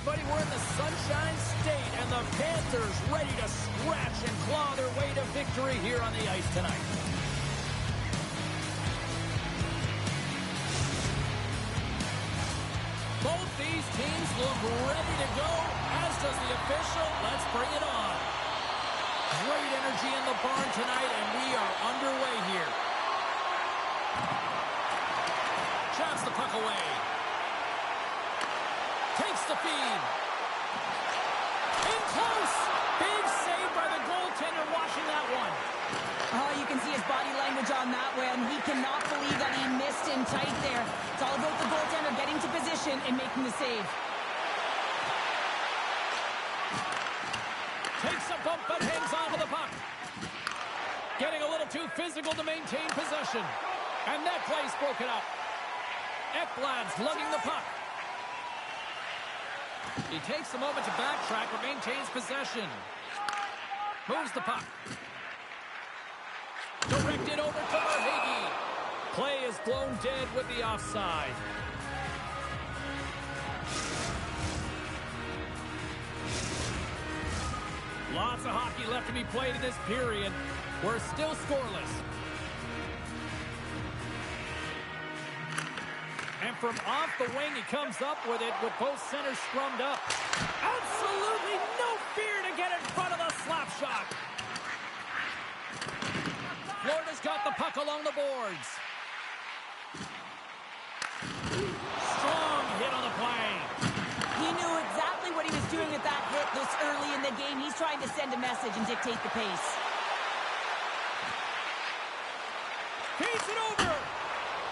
everybody. We're in the Sunshine State, and the Panthers ready to scratch and claw their way to victory here on the ice tonight. Both these teams look ready to go, as does the official. Let's bring it on. Great energy in the barn tonight, and we are underway here. Shots the puck away. Takes the feed. In close. Big save by the goaltender watching that one. Oh, you can see his body language on that one. He cannot believe that he missed in tight there. It's all about the goaltender getting to position and making the save. Takes a bump but hangs on to the puck. Getting a little too physical to maintain possession. And that play's broken up. Ekblad's lugging the puck. He takes a moment to backtrack but maintains possession. Moves the puck. Directed over to Verhaeghe. Play is blown dead with the offside. Lots of hockey left to be played in this period. We're still scoreless. And from off the wing, he comes up with it with both centers scrummed up. Absolutely no fear to get in front of the slap shot. Florida's got the puck along the boards. Strong hit on the play. He knew exactly what he was doing with that hit this early in the game. He's trying to send a message and dictate the pace. Feeds it over.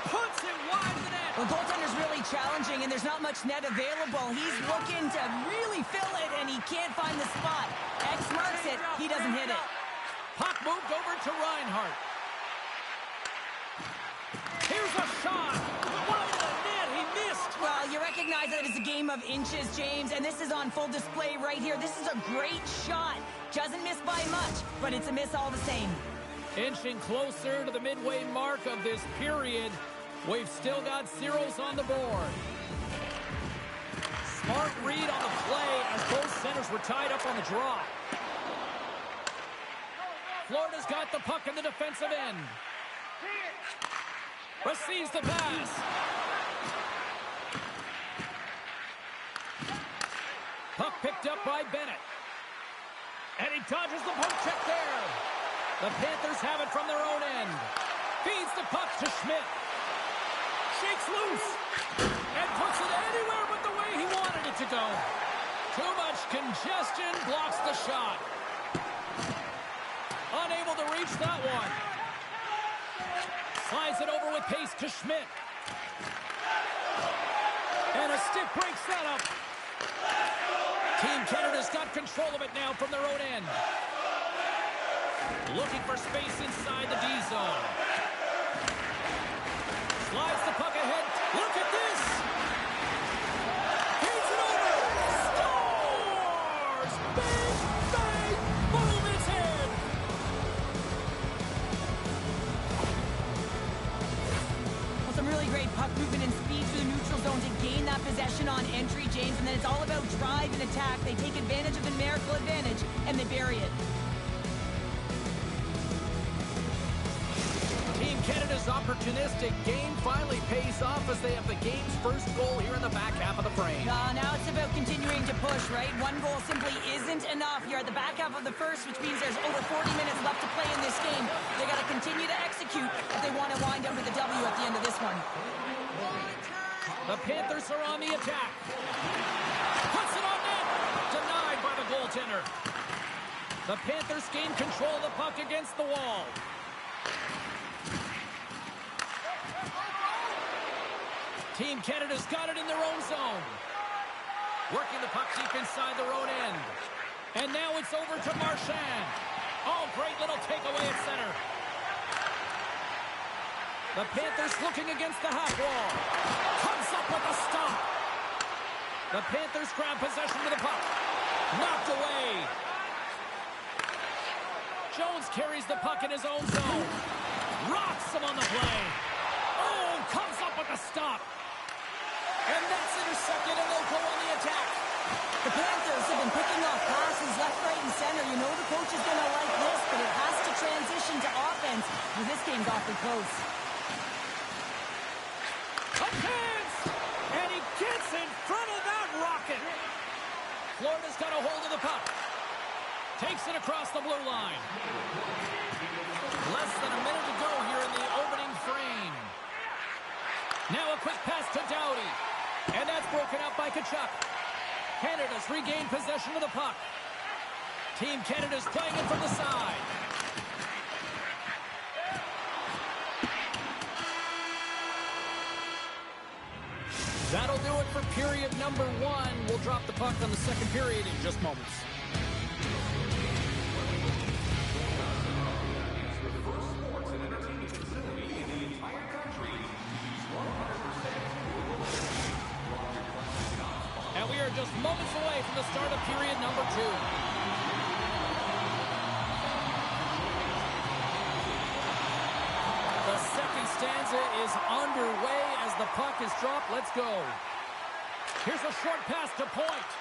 Puts it wide of the net. The goaltender's really challenging, and there's not much net available. He's looking to really fill it, and he can't find the spot. X marks it. He doesn't hit it. Puck moved over to Reinhart. Here's a shot. Wide of the net. He missed. Well, you recognize that it's a game of inches, James, and this is on full display right here. This is a great shot. Doesn't miss by much, but it's a miss all the same. Inching closer to the midway mark of this period. We've still got zeros on the board. Smart read on the play as both centers were tied up on the draw. Florida's got the puck in the defensive end. Receives the pass. Puck picked up by Bennett. And he dodges the poke check there. The Panthers have it from their own end. Feeds the puck to Schmidt. Shakes loose. And puts it anywhere but the way he wanted it to go. Too much congestion blocks the shot. Unable to reach that one. Slides it over with pace to Schmidt. And a stick breaks that up. Team Canada's got control of it now from their own end. Looking for space inside the D zone. Slides the puck ahead. Look at this. Feeds it over. Scores! Big, bang, boom, it's in. Well, some really great puck movement and speed through the neutral zone to gain that possession on entry, James, and then it's all about drive and attack. They take advantage of the numerical advantage, and they bury it. Team Canada's opportunistic game finally pays off as they have the game's first goal here in the back half of the frame. Now it's about continuing to push, right? One goal simply isn't enough. You're at the back half of the first, which means there's over 40 minutes left to play in this game. They got to continue to execute if they want to wind up with a W at the end of this one. The Panthers are on the attack. Puts it on net. Denied by the goaltender. The Panthers gain control of the puck against the wall. Team Canada's got it in their own zone. Working the puck deep inside their own end. And now it's over to Marchand. Oh, great little takeaway at center. The Panthers looking against the half wall. Comes up with a stop. The Panthers grab possession of the puck. Knocked away. Jones carries the puck in his own zone. Rocks him on the play. Oh, comes up with a stop. And that's intercepted, and they'll go on the attack. The Panthers have been picking off passes left, right, and center. You know the coach is going to like this, but it has to transition to offense. Well, this game's awfully close. A chance! And he gets in front of that rocket. Florida's got a hold of the puck. Takes it across the blue line. Less than a minute to go here in the opening frame. Now a quick pass to Doughty. And that's broken up by Tkachuk. Canada's regained possession of the puck. Team Canada's playing it from the side. That'll do it for period number 1. We'll drop the puck on the second period in just moments. And we are just moments away from the start of period number 2. The second stanza is underway as the puck is dropped. Let's go. Here's a short pass to Point.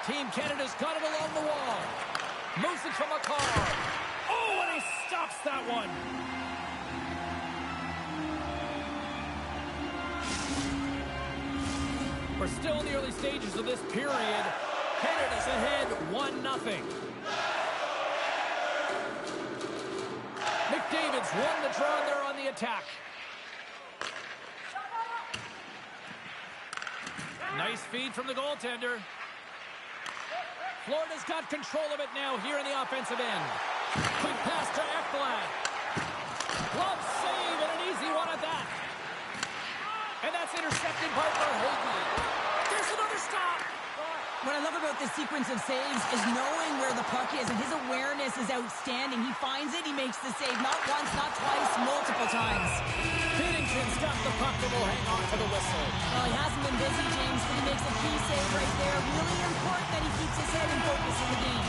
Team Canada's got it along the wall. Moves it from a car. Oh, and he stops that one. We're still in the early stages of this period. Canada's ahead 1-0. McDavid's won the draw there on the attack. Nice feed from the goaltender. Florida's got control of it now here in the offensive end. Quick pass to Ekblad. Glove save and an easy one at that. And that's intercepted by Verhaeghe. There's another stop. What I love about this sequence of saves is knowing where the puck is, and his awareness is outstanding. He finds it, he makes the save not once, not twice, multiple times. Binnington's got the puck and will hang on to the whistle. Well, he hasn't been busy, James, but he makes a key save right there. Really important that he keeps his head in focus in the game.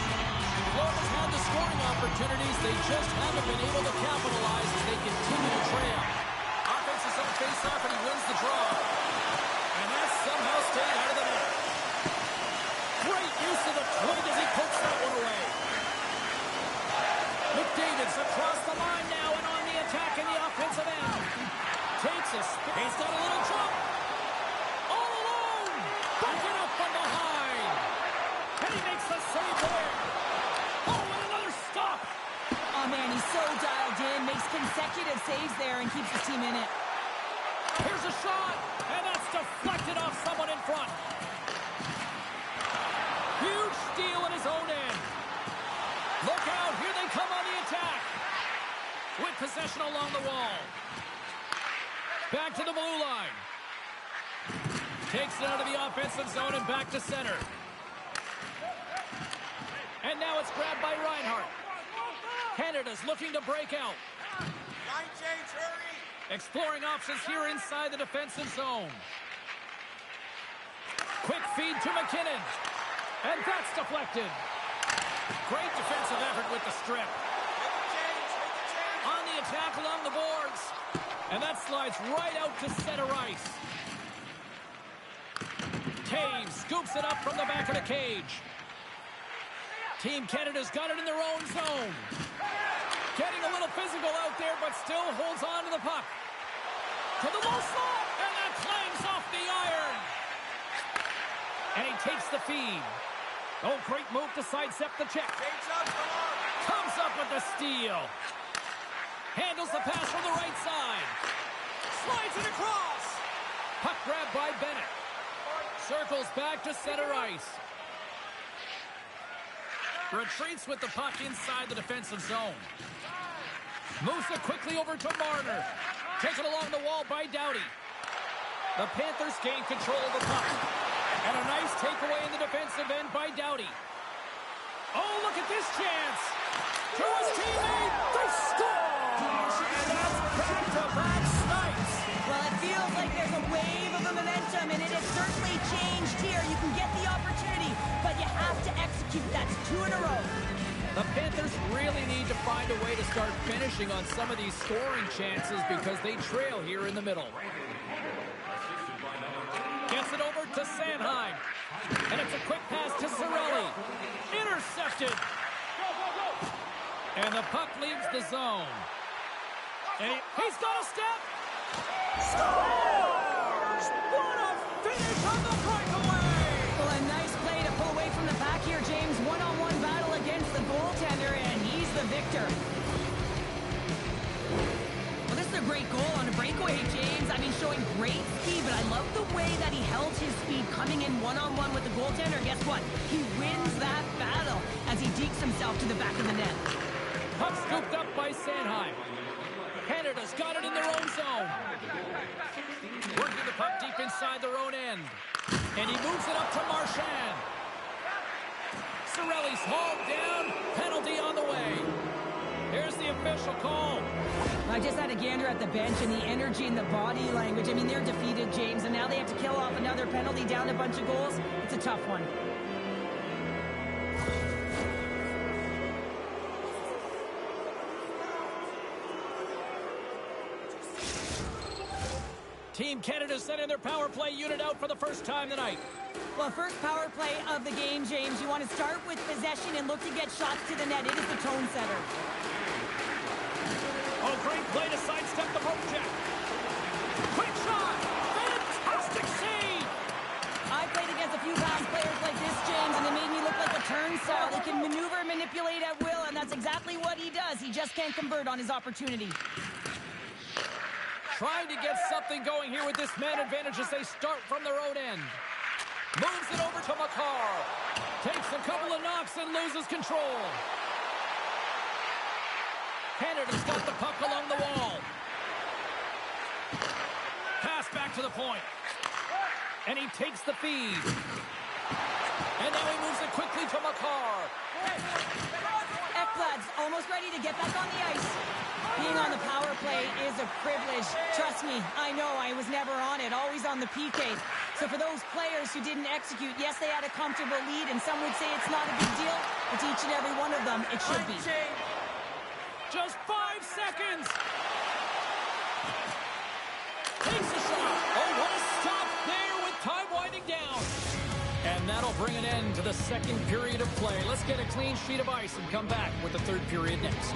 Florida's had the scoring opportunities. They just haven't been able to capitalize as they continue to trail. Offense is on face-off and he wins the draw. And that's somehow stayed out of the net. Great use of the twig as he pokes that one away. McDavid's across the line now and on the attack in the offensive end. Takes a spin. He's got a little jump. All alone. Backing up from behind. And he makes the save there. Oh, and another stop. Oh, man, he's so dialed in. Makes consecutive saves there and keeps his team in it. Here's a shot. And that's deflected off someone in front. Huge steal in his own end. Look out. Here they come on the attack. With possession along the wall. Back to the blue line. Takes it out of the offensive zone and back to center. And now it's grabbed by Reinhart. Canada's looking to break out. Line change, hurry! Exploring options here inside the defensive zone. Quick feed to McKinnon. And that's deflected. Great defensive effort with the strip. Make the change, make the change! On the attack along the boards. And that slides right out to center ice. Taves scoops it up from the back of the cage. Team Canada's got it in their own zone. Getting a little physical out there, but still holds on to the puck. To the low slot, and that clangs off the iron. And he takes the feed. Oh, great move to sidestep the check. Change up, come on! Comes up with the steal. Handles the pass from the right side. Slides it across. Puck grabbed by Bennett. Circles back to center ice. Retreats with the puck inside the defensive zone. Moves it quickly over to Marner. Taken along the wall by Doughty. The Panthers gain control of the puck. And a nice takeaway in the defensive end by Doughty. Oh, look at this chance. To his teammate. They score! And that's back-to-back snipes. Well, it feels like there's a wave of momentum, and it has certainly changed here. You can get the opportunity, but you have to execute. That's 2 in a row. The Panthers really need to find a way to start finishing on some of these scoring chances because they trail here in the middle. intercepted. And the puck leaves the zone. And he's got a step. Scores! What a finish on the breakaway! Well, a nice play to pull away from the pack here, James. One-on-one battle against the goaltender, and he's the victor. Well, this is a great goal on a breakaway, James. I mean, showing great speed, but I love the way that he held his speed coming in one-on-one with the goaltender. Guess what? He wins that battle as he dekes himself to the back of the net. Puck scooped up by Sanheim. Canada's got it in their own zone. Working the puck deep inside their own end. And he moves it up to Marchand. Cirelli's hauled down. Penalty on the way. Here's the official call. I just had a gander at the bench, and the energy and the body language. I mean, they're defeated, James, and now they have to kill off another penalty, down a bunch of goals. It's a tough one. Team Canada sending their power play unit out for the first time tonight. Well, first power play of the game, James. You want to start with possession and look to get shots to the net. It is the tone setter. Oh, great play to sidestep the poke check. Quick shot! Fantastic save! I played against a few fast players like this, James, and it made me look like a turnstile. They can maneuver and manipulate at will, and that's exactly what he does. He just can't convert on his opportunity. Trying to get something going here with this man advantage as they start from their own end. Moves it over to Makar. Takes a couple of knocks and loses control. Canada's got the puck along the wall. Pass back to the point. And he takes the feed. And now he moves it quickly to Makar. Ekblad's almost ready to get back on the ice. Being on the power play is a privilege. Trust me, I know I was never on it, always on the PK. So for those players who didn't execute, yes, they had a comfortable lead, and some would say it's not a big deal, but to each and every one of them, it should be. Just 5 seconds. Takes a shot. Oh, what a stop there with time winding down. And that'll bring an end to the second period of play. Let's get a clean sheet of ice and come back with the third period next.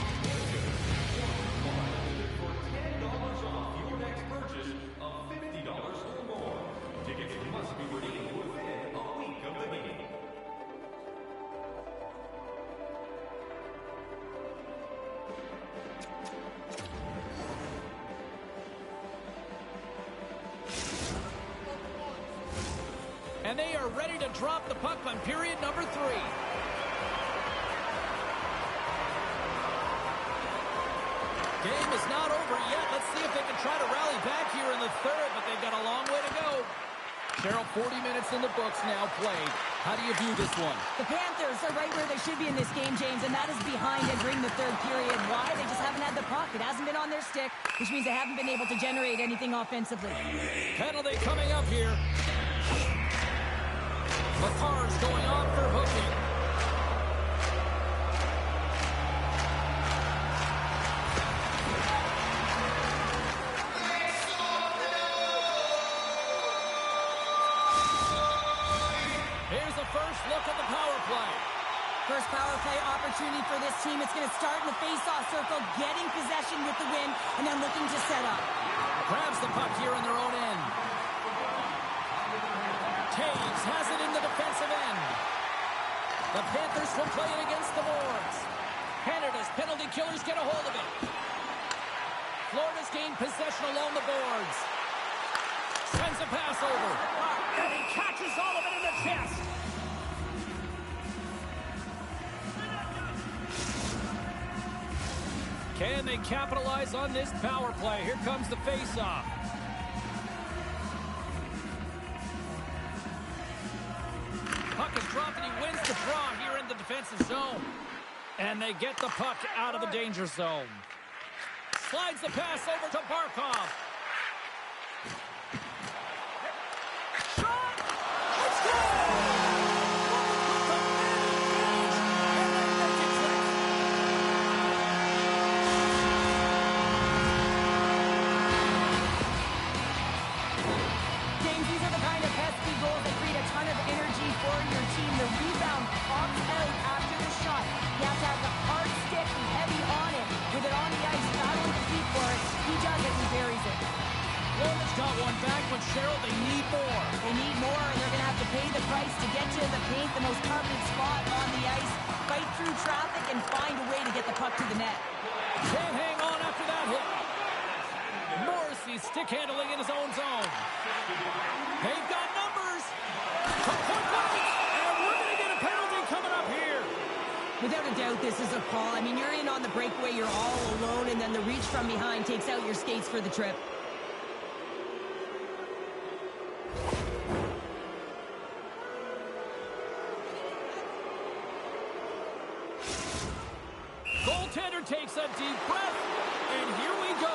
And they are ready to drop the puck on period number 3. Game is not over yet. Let's see if they can try to rally back here in the third, but they've got a long way to go. Cheryl, 40 minutes in the books now played. How do you view this one? The Panthers are right where they should be in this game, James, and that is behind entering the third period. Why? They just haven't had the puck. It hasn't been on their stick, which means they haven't been able to generate anything offensively. Penalty coming up here. Makar's going on for hooking. Here's the first look at the power play. First power play opportunity for this team. It's going to start in the face-off circle, getting possession with the win, and then looking to set up. Grabs the puck here in their own end. Taves has it in the defensive end. The Panthers will play it against the boards. Canada's penalty killers get a hold of it. Florida's gained possession along the boards. Sends a pass over. And he catches all of it in the chest. Can they capitalize on this power play? Here comes the face-off. Puck is dropped and he wins the draw here in the defensive zone. And they get the puck out of the danger zone. Slides the pass over to Barkov. Shot! Let's go! James, these are the kind of pesky goals that create a ton of energy for your team. The rebound pops out after the shot. into the paint, the most carpeted spot on the ice, fight through traffic, and find a way to get the puck to the net. Can't hang on after that hit. Morrissey stick handling in his own zone. They've got numbers. From point blank, and we're going to get a penalty coming up here. Without a doubt, this is a call. I mean, you're in on the breakaway, you're all alone, and then the reach from behind takes out your skates for the trip. Goaltender takes a deep breath, and here we go.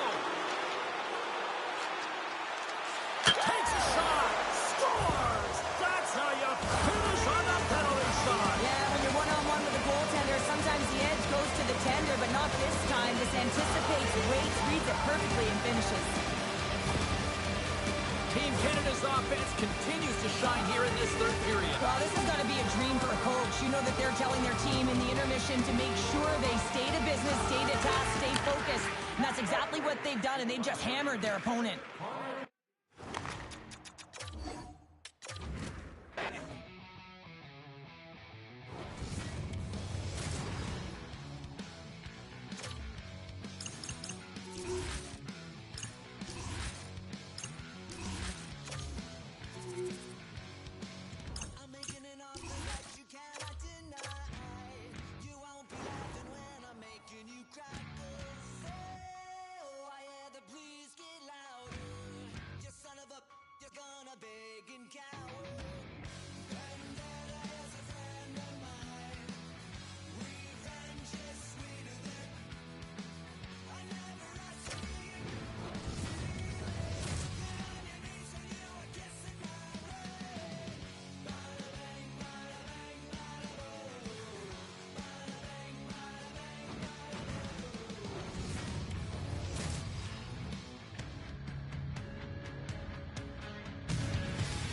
Takes a shot, scores! That's how you finish on the penalty shot. Yeah, when you're one-on-one with a goaltender, sometimes the edge goes to the tender, but not this time. This anticipates, waits, reads it perfectly, and finishes. Team Canada's offense continues to shine here in this third period. Well, this is going to be a dream for a coach. You know that they're telling their team in the intermission to make sure they stay to business, stay to task, stay focused. And that's exactly what they've done, and they've just hammered their opponent.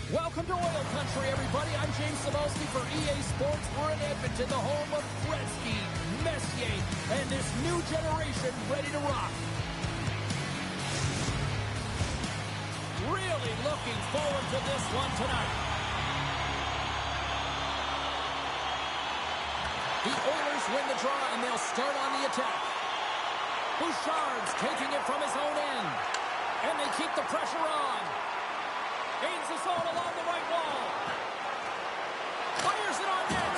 Welcome to Oil Country, everybody. I'm James Cebulski for EA Sports. We're in Edmonton, the home of Gretzky, Messier, and this new generation ready to rock. Really looking forward to this one tonight. The Oilers win the draw, and they'll start on the attack. Bouchard's taking it from his own end, and they keep the pressure on. Aims the zone along the right wall. Fires it on net.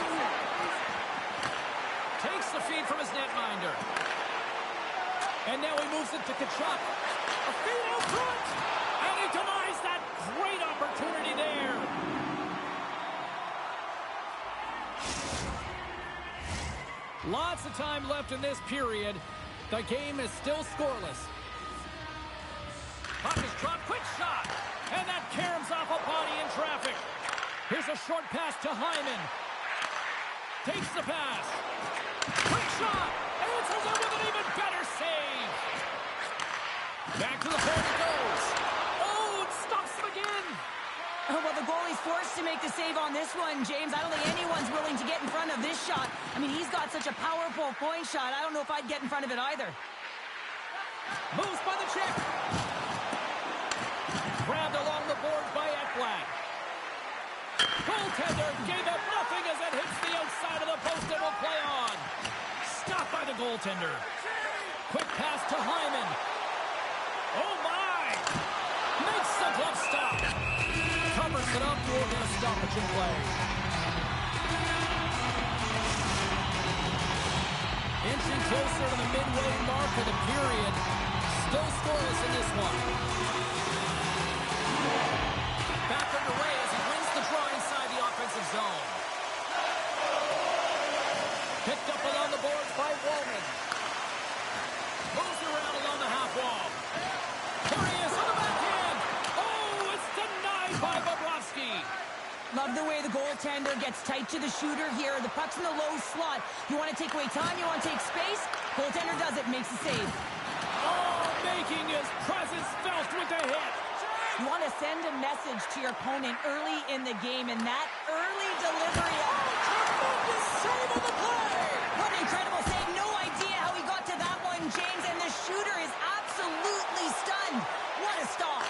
Takes the feed from his netminder. And now he moves it to Tkachuk. A feed out front. And he denies that great opportunity there. Lots of time left in this period. The game is still scoreless. Puck is dropped. Quick shot. And that caroms off a body in traffic. Here's a short pass to Hyman. Takes the pass. Quick shot. Answers it with an even better save. Back to the point it goes. Oh, it stops him again. Oh, well, the goalie's forced to make the save on this one, James. I don't think anyone's willing to get in front of this shot. I mean, he's got such a powerful point shot. I don't know if I'd get in front of it either. Moves by the check. Grabbed along the board by Ekblad. Goaltender gave up nothing as it hits the outside of the post and will play on. Stopped by the goaltender. Quick pass to Hyman. Oh, my! Makes the glove stop. Covers it up to a stoppage in play. Inching closer to the midway mark of the period. Still scoreless in this one. Back underway as he wins the draw inside the offensive zone. Picked up along the boards by Wallman. Moves around along the half wall. There he is on the backhand. Oh, it's denied by Bobrovsky. Love the way the goaltender gets tight to the shooter here. The puck's in the low slot. You want to take away time, you want to take space. Goaltender does it, makes the save. Oh, making his presence felt with the hit. You want to send a message to your opponent early in the game, and that early delivery. Oh, Tremendous save on the play. what an incredible save. No idea how he got to that one, James, and the shooter is absolutely stunned. What a stop.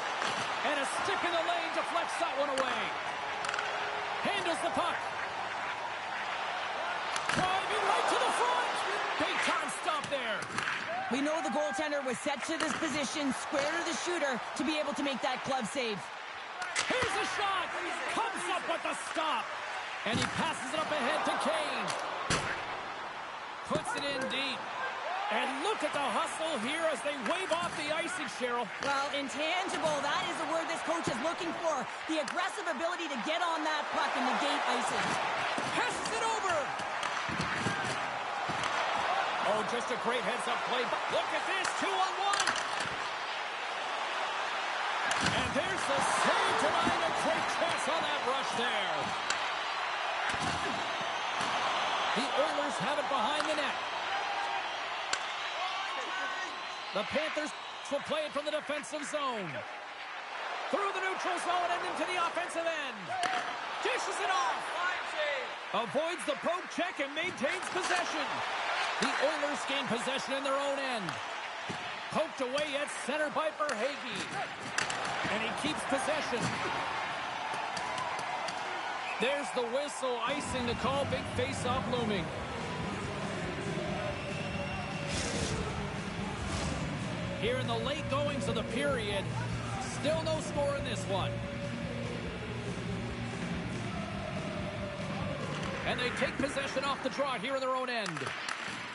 And a stick in the lane deflects that one away. Handles the puck. We know the goaltender was set to this position, square to the shooter, to be able to make that glove save. Here's a shot. Comes up with the stop. And he passes it up ahead to Kane. Puts it in deep. And look at the hustle here as they wave off the icing, Cheryl. Well, intangible, that is the word this coach is looking for. The aggressive ability to get on that puck and negate icing. Passes it over. Oh, just a great heads-up play. Look at this, 2-on-1. And there's the save tonight. A great chance on that rush there. The Oilers have it behind the net. The Panthers will play it from the defensive zone. Through the neutral zone and into the offensive end. Dishes it off. Avoids the poke check and maintains possession. The Oilers gain possession in their own end. Poked away at center by Verhaeghe. And he keeps possession. There's the whistle, icing the call, big face-off looming. Here in the late goings of the period, still no score in this one. And they take possession off the draw here in their own end.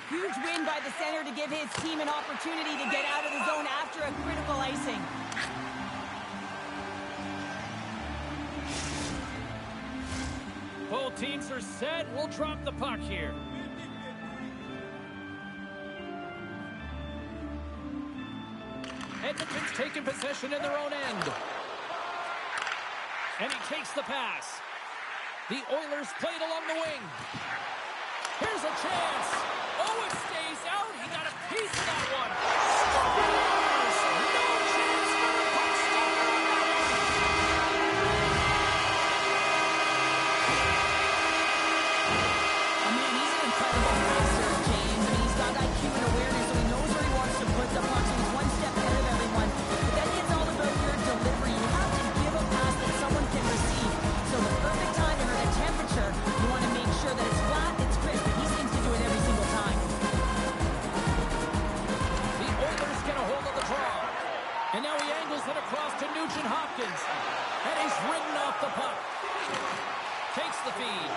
Huge win by the center to give his team an opportunity to get out of the zone after a critical icing. Both teams are set. We'll drop the puck here. Edmonton's taking possession in their own end. And he takes the pass. The Oilers played along the wing. Here's a chance. Oh, it stays out. He got a piece of that one. Scores! No chance for the puck stopper on that I mean, he's an incredible passer, James. I mean, he's got IQ and awareness, so he knows where he wants to put the puck. So he's one step ahead of everyone. But then it's all about your delivery. You have to give a pass that someone can receive. So the perfect timing or the temperature, you want to make sure that it's flat, it's crisp, and he seems to do it every single time. The Oilers get a hold of the draw. And now he angles it across to Nugent Hopkins. And he's ridden off the puck. Takes the feed.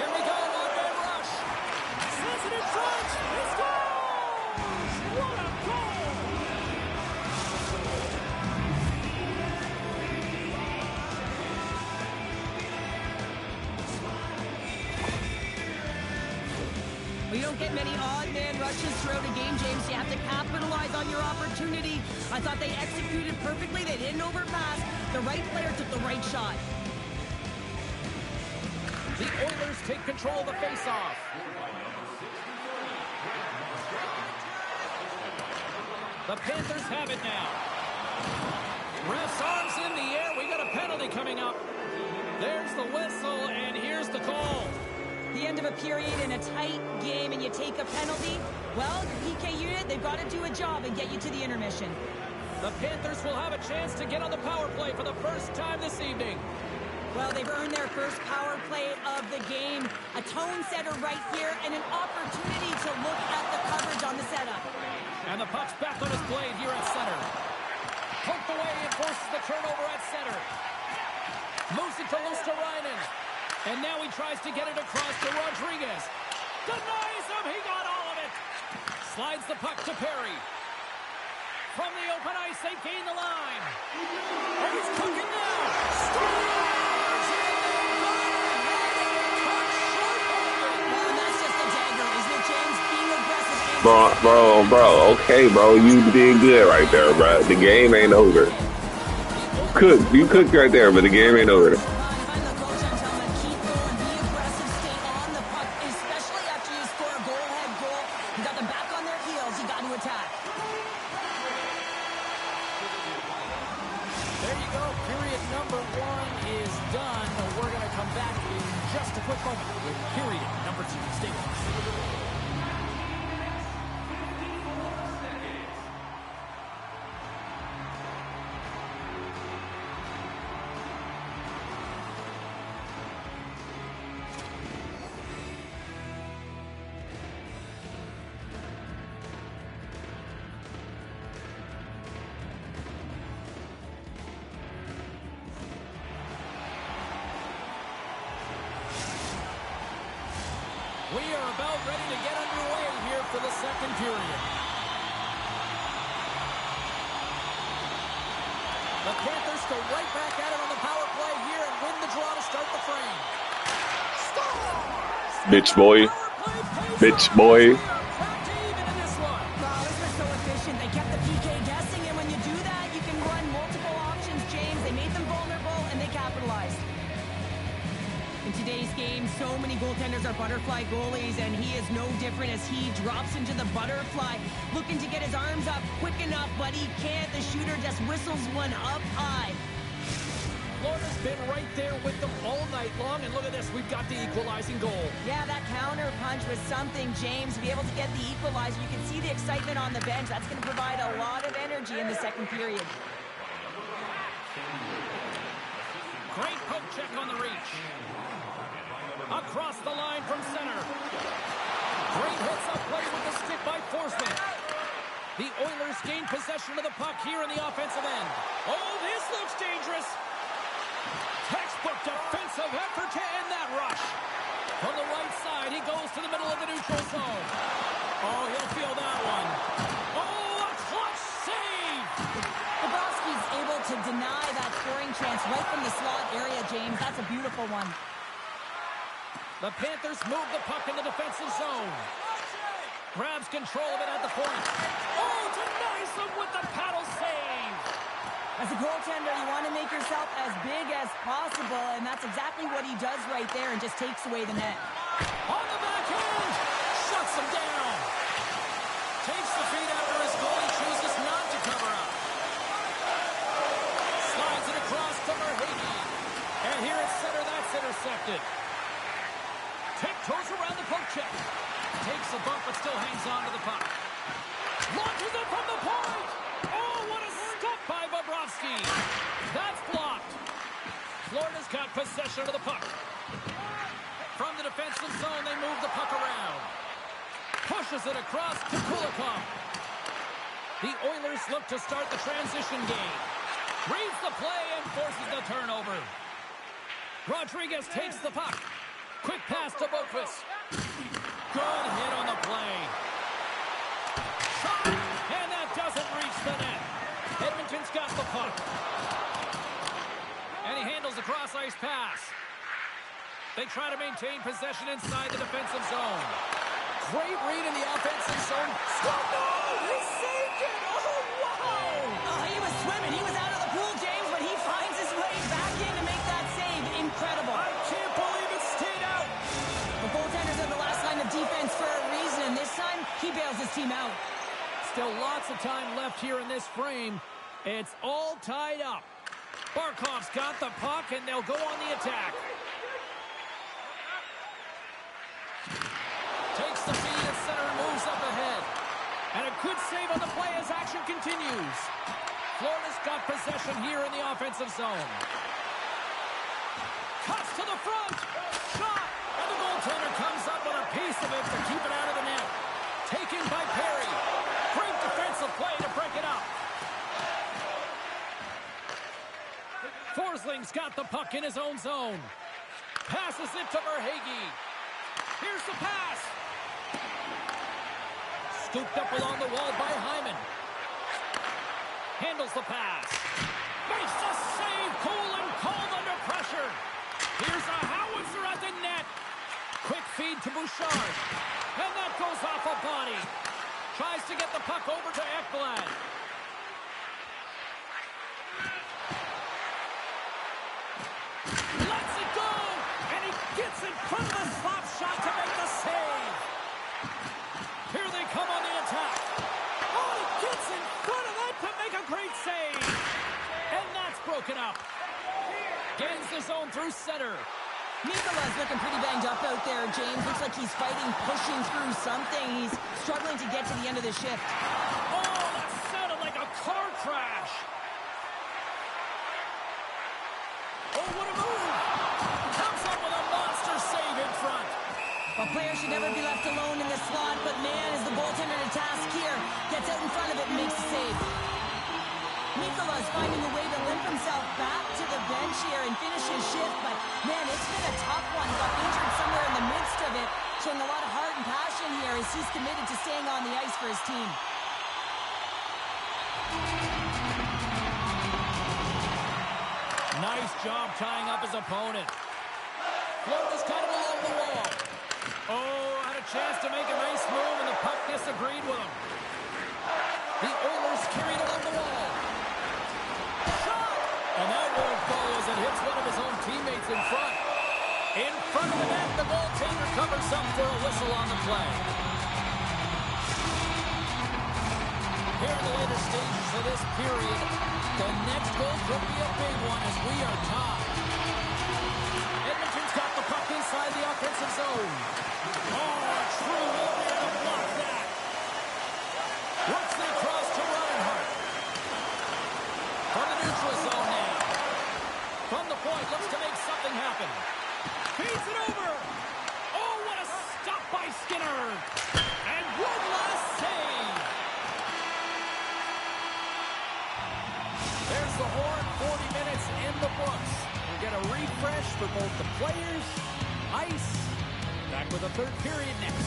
Here we go, one-man rush. Sends it in front. He scores! What a goal! Well, you don't get many odd man rushes throughout a game, James. You have to capitalize on your opportunity. I thought they executed perfectly. They didn't overpass. The right player took the right shot. The Oilers take control of the faceoff. The Panthers have it now. Ref's arms in the air. We got a penalty coming up. There's the whistle, and here's the call. The end of a period in a tight game and you take a penalty, well, your PK unit, they've got to do a job and get you to the intermission. The Panthers will have a chance to get on the power play for the first time this evening. Well, they've earned their first power play of the game. A tone setter right here and an opportunity to look at the coverage on the setup. And the puck's back on his blade here at center. Poked away and forces the turnover at center. Moves it to Luosterainen. And now he tries to get it across to Rodriguez. Denies him. He got all of it. Slides the puck to Perry. From the open ice, they gain the line. And he's cooking now. Scores! And they got it. Touch short of it. Well, and that's just a dagger, isn't it, James? Being aggressive. Bro, okay, bro, you did good right there, bro. The game ain't over. You cooked right there, but the game ain't over. There you go. Period number 1 is done. We're going to come back in just a quick moment with period number 2. Stay with us. We are about ready to get underway here for the second period. The Panthers go right back at it on the power play here and win the draw to start the frame. Bitch boy. Bitch boy. Wow, this was so efficient. They kept the PK guessing, and when you do that, you can run multiple options, James. They made them vulnerable, and they capitalized. In today's game, so many goaltenders are butterfly goalies, and he is no different as he drops into the butterfly, looking to get his arms up quick enough, but he can't. The shooter just whistles one up high. Florida's been right there with them all night long, and look at this, we've got the equalizing goal. Yeah, that counter punch was something, James. To be able to get the equalizer, you can see the excitement on the bench. That's going to provide a lot of energy in the second period. Great poke check on the reach. Across the line from center. Great hits up play with the stick by Forsman. The Oilers gain possession of the puck here in the offensive end. Oh, this looks dangerous. Textbook defensive effort to end that rush. From the right side, he goes to the middle of the neutral zone. Oh, he'll feel that one. Oh, a clutch save! Bobrovsky's able to deny that scoring chance right from the slot area, James. That's a beautiful one. The Panthers move the puck in the defensive zone. Grabs control of it at the point. Oh, denies them with the paddle save. As a goaltender, you want to make yourself as big as possible, and that's exactly what he does right there and just takes away the net. On the backhand, shuts him down. Takes the feed after his goalie chooses not to cover up. Slides it across to Verhaeghe. And here at center, that's intercepted. Tiptoes around the poke check. Takes a bump, but still hangs on to the puck. Launches it from the point. Oh, what a stop by Bobrovsky. That's blocked. Florida's got possession of the puck. From the defensive zone, they move the puck around. Pushes it across to Kulikov. The Oilers look to start the transition game. Reads the play and forces the turnover. Rodriguez takes the puck. Quick pass to Boqvist. Good hit on the play. Shot, and that doesn't reach the net. Edmonton's got the puck. And he handles a cross-ice pass. They try to maintain possession inside the defensive zone. Great read in the offensive zone. Stop! No! He saved it! Oh, wow! Oh, he was swimming. He was out of the pool, James, but he finds his way back in to make that save. Incredible. I can't believe it stayed out. The goaltenders are the last line of defense for a reason, and this time, he bails his team out. Still lots of time left here in this frame. It's all tied up. Barkov's got the puck, and they'll go on the attack. Takes the feed at center and moves up ahead. And a good save on the play as action continues. Florida's got possession here in the offensive zone. Cuts to the front. Shot. And the goaltender comes up with a piece of it to keep it out of the net. Taken by Perry. Great defensive play to break it up. Forsling's got the puck in his own zone. Passes it to Verhaeghe. Here's the pass. Scooped up along the wall by Hyman. Handles the pass. Makes the save. Cool and cold under pressure. Here's a howitzer at the net. Quick feed to Bouchard. And that goes off a body. Tries to get the puck over to Ekblad. Lets it go. And he gets in front of the slap shot to make the save. Here they come on the attack. Oh, he gets in front of that to make a great save. And that's broken up. Gains the zone through center. Mikola's looking pretty banged up out there, James. Looks like he's fighting, pushing through something. He's struggling to get to the end of the shift. Oh, that sounded like a car crash. Oh, what a move. Comes up with a monster save in front. A player should never be left alone in the slot, but man, is the goaltender to task here. Gets out in front of it and makes the save. Mikola's finding a way to limp himself back to the bench here and finish his shift, but man, it's been a tough one. Got injured somewhere in the midst of it. Showing a lot of heart and passion here as he's committed to staying on the ice for his team. Nice job tying up his opponent. Florida's got it along the wall. Oh, had a chance to make a nice move, and the puck disagreed with him. The Oilers carried along the wall. Shot! And that won't fall as it hits one of his own teammates in front. In front of the net, the goaltender covers up for a whistle on the play. Here in the later stages of this period, the next goal could be a big one as we are tied. Edmonton's got the puck inside the offensive zone. Oh, a true warrior to block that. Works it across to Reinhart. From the neutral zone now. From the point, looks to make something happen. Feeds it over. Oh, what a stop by Skinner. And one last save. There's the horn, 40 minutes in the books. We'll get a refresh for both the players, ice. Back with the third period next.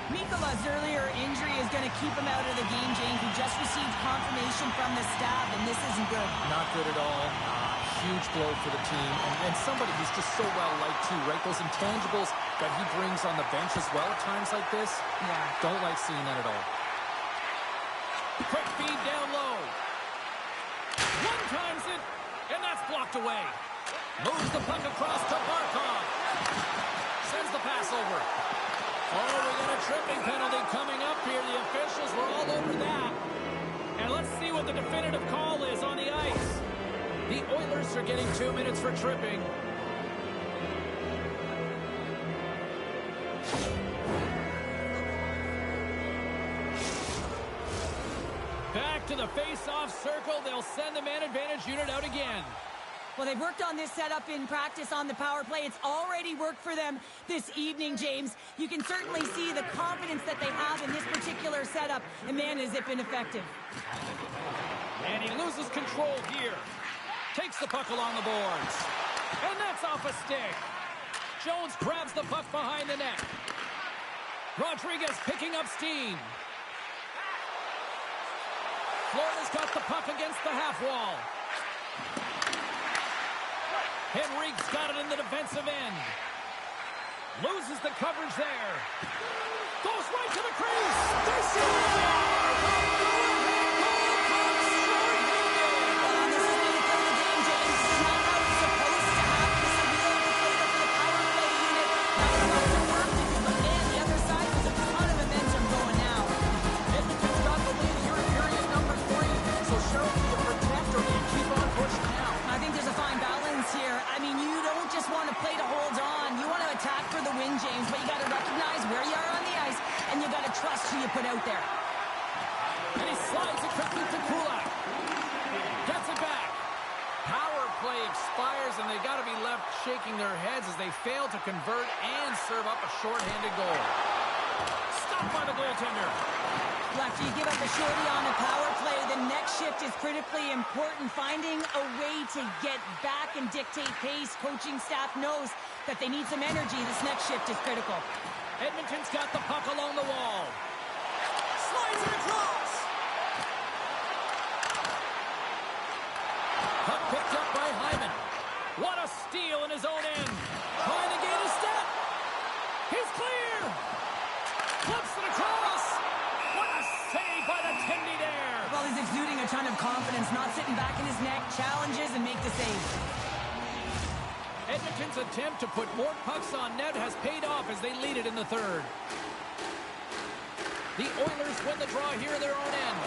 Mikola's earlier injury is going to keep him out of the game, James. He just received confirmation from the staff, and this isn't good. Not good at all. Huge blow for the team. And somebody who's just so well-liked, too, right? Those intangibles that he brings on the bench as well at times like this. Yeah. Don't like seeing that at all. Quick feed down low. One times it, and that's blocked away. Moves the puck across to Barkov. Sends the pass over. Oh, we got a tripping penalty coming up here. The officials were all over that. And let's see what the definitive call is on the ice. The Oilers are getting 2 minutes for tripping. Back to the face-off circle. They'll send the man advantage unit out again. Well, they've worked on this setup in practice on the power play. It's already worked for them this evening, James. You can certainly see the confidence that they have in this particular setup. And, man, has it been effective. And he loses control here. Takes the puck along the boards. And that's off a stick. Jones grabs the puck behind the net. Rodriguez picking up steam. Florida's got the puck against the half wall. Henrique's got it in the defensive end. Loses the coverage there. Goes right to the crease. They score! James, but you got to recognize where you are on the ice, and you got to trust who you put out there. And he slides it quickly to Kulak. Gets it back. Power play expires, and they got to be left shaking their heads as they fail to convert and serve up a shorthanded goal. Stopped by the goaltender. After you give up a shorty on a power play, the next shift is critically important. Finding a way to get back and dictate pace. Coaching staff knows that they need some energy. This next shift is critical. Edmonton's got the puck along the wall. Slides it across. Puck picked up by Hyman. What a steal in his own end. Trying to gain a step. He's clear. Flips it across. What a save by the Tendy there. Well, he's exuding a ton of confidence, not sitting back in his neck, challenges and make the save. Edmonton's attempt to put more pucks on net has paid off as they lead it in the third. The Oilers win the draw here in their own end.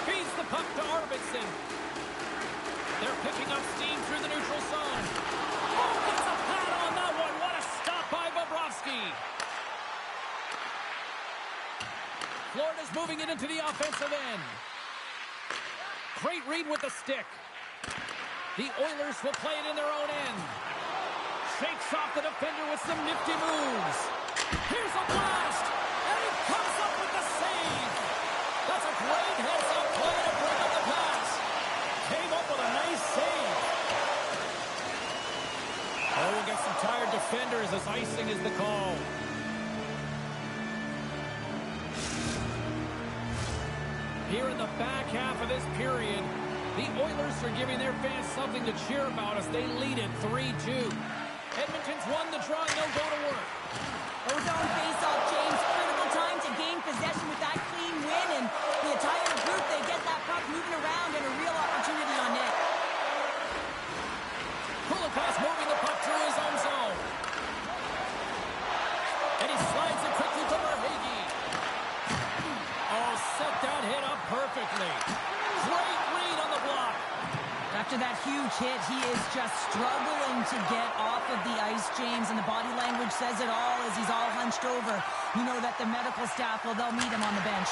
Feeds the puck to Arvidsson. They're picking up steam through the neutral zone. Oh, gets a pad on that one. What a stop by Bobrovsky. Florida's moving it into the offensive end. Great read with the stick. The Oilers will play it in their own end. Shakes off the defender with some nifty moves. Here's a blast, and he comes up with the save. as icing is the call. Here in the back half of this period, the Oilers are giving their fans something to cheer about as they lead it 3-2. Edmonton's won the draw, and they'll go to work. Ozone face-off, James. Critical time to gain possession with that clean win, and the entire group, they get that puck moving around and a real opportunity on net. Kulikov moving the puck through his own zone. And he slides it quickly to Verhaeghe. Oh, set that hit up perfectly. Great read on the block. After that huge hit, he is just struggling to get off of the ice, James, and the body language says it all as he's all hunched over. You know that the medical staff, well, they'll meet him on the bench.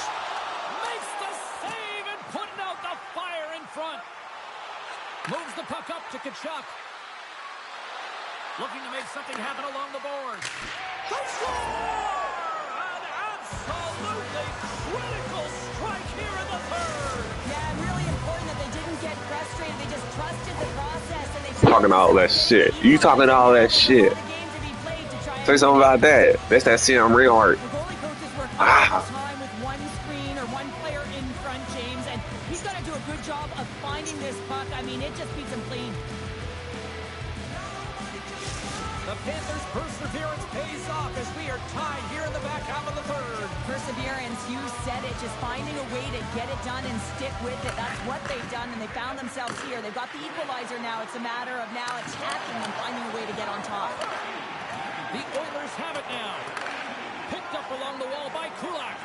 Makes the save and putting out the fire in front. Moves the puck up to Tkachuk. Looking to make something happen along the boards. They score! An absolutely critical strike here in the third. Yeah, really important that they didn't get frustrated. They just trusted the process. And they Talking all that shit. You talking all that shit. Say something about that. That's that Sam Reinhart. The goalie coaches work all the time with one screen or one player in front, James, and he's got to do a good job of finding this puck. I mean, it just beats him clean. The Panthers' perseverance pays off as we are tied here in the back half of the third. Perseverance, you said it, just finding a way to get it done and stick with it. That's what they've done, and they found themselves here. They've got the equalizer now. It's a matter of now attacking and finding a way to get on top. The Oilers have it now. Picked up along the wall by Kulak.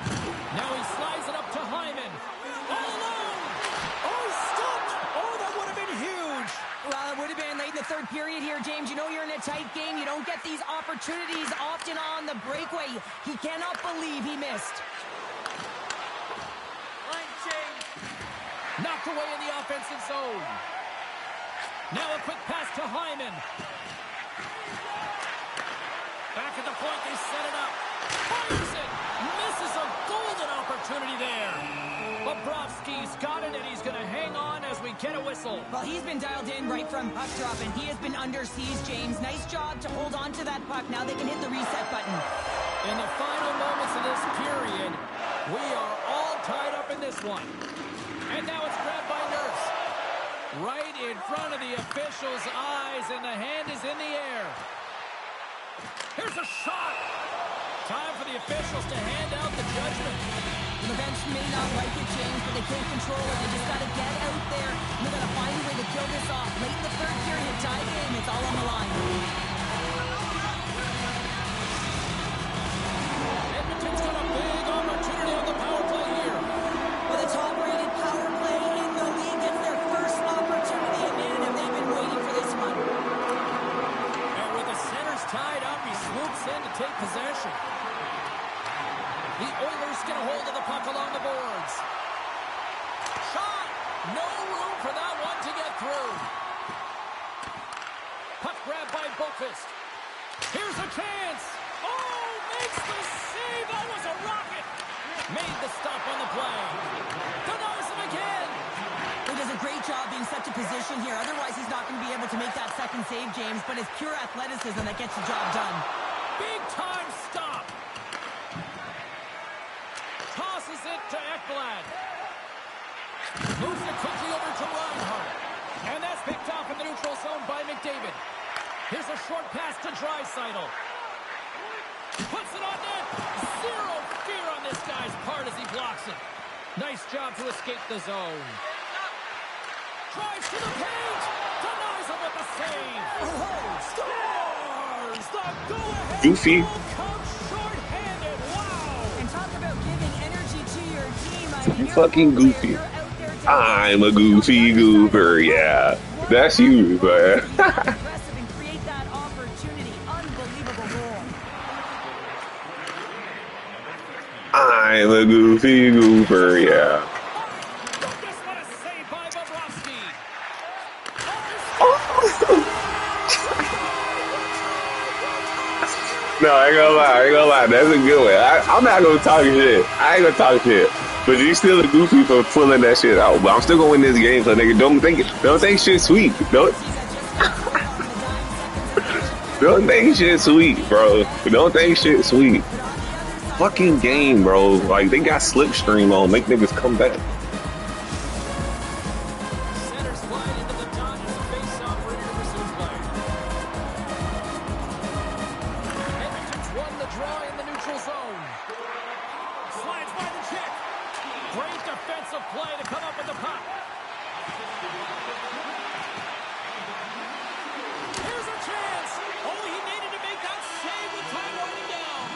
Now he slides it up to Hyman. All alone! Oh, he stopped! Oh, that would have been huge! Well, it would have been late in the third period here, James. You know you're in a tight game. You don't get these opportunities often on the breakaway. He cannot believe he missed. Line change. Knocked away in the offensive zone. Now a quick pass to Hyman. Back at the point, they set it up. Fires it! Misses a golden opportunity there. Bobrovsky's got it, and he's going to hang on as we get a whistle. Well, he's been dialed in right from puck drop, and he has been under siege, James. Nice job to hold on to that puck. Now they can hit the reset button. In the final moments of this period, we are all tied up in this one. And now it's grabbed by Nurse. Right in front of the official's eyes, and the hand is in the air. Here's a shot. Time for the officials to hand out the judgment. The bench may not like it, James, but they can't control it. They just got to get out there. They got to find a way to kill this off. Late in the third period, tie game. It's all on the line. Edmonton's got a big opportunity on the power play here. Well, the top-rated power play in the league gets their first opportunity. And man, have they been waiting for this one. And with the centers tied up, he swoops in to take possession. The Oilers get a hold of the puck along the boards. Shot! No room for that one to get through. Puck grabbed by Boqvist. Here's a chance. Oh, makes the save. That was a rocket. Made the stop on the play. Denies him again. He does a great job being such a position here. Otherwise, he's not going to be able to make that second save, James. But it's pure athleticism that gets the job done. Big time stop. Tosses it to Ekblad. Moves it quickly over to Reinhart. And that's picked off in the neutral zone by McDavid. Here's a short pass to Draisaitl. Puts it on net. Zero fear on this guy's part as he blocks it. Nice job to escape the zone. Drives to the paint. Denies him with the save. Oh, scores! The go-ahead Goofy. goal comes short-handed. Wow! And talk about giving energy to your team. I mean, You fucking goofy. I'm a goofy goober, yeah. That's you, man. Aggressive and create that opportunity. Unbelievable goal. I'm a goofy goober, yeah. Lucas, what a save by Bobrovsky. No, I ain't gonna lie. That's a good one. I'm not gonna talk shit. I ain't gonna talk shit. But you still a goofy for pulling that shit out. But I'm still gonna win this game, so nigga, don't think shit sweet. Don't. Don't think shit sweet, bro. Don't think shit sweet. Fucking game, bro. Like, they got Slipstream on. Make niggas come back. Center slide into the dot as a face-off for the receive play. Edmonton's won the draw in the neutral zone. Slides by the check. Great defensive play to come up with the puck. Here's a chance. Oh, he needed to make that save with time winding down.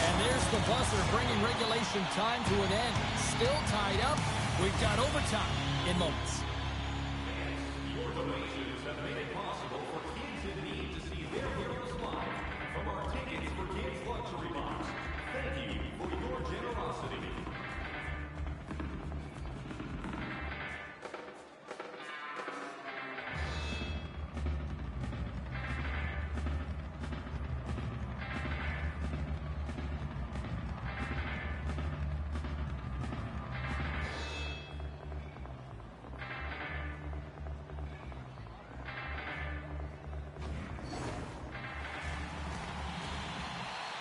And there's the buzzer, bringing regulation time to an end. Still tied up. We've got overtime in moments. Your donations have made it possible for kids in need to see their heroes live from our Tickets for Kids luxury box. Thank you for your generosity.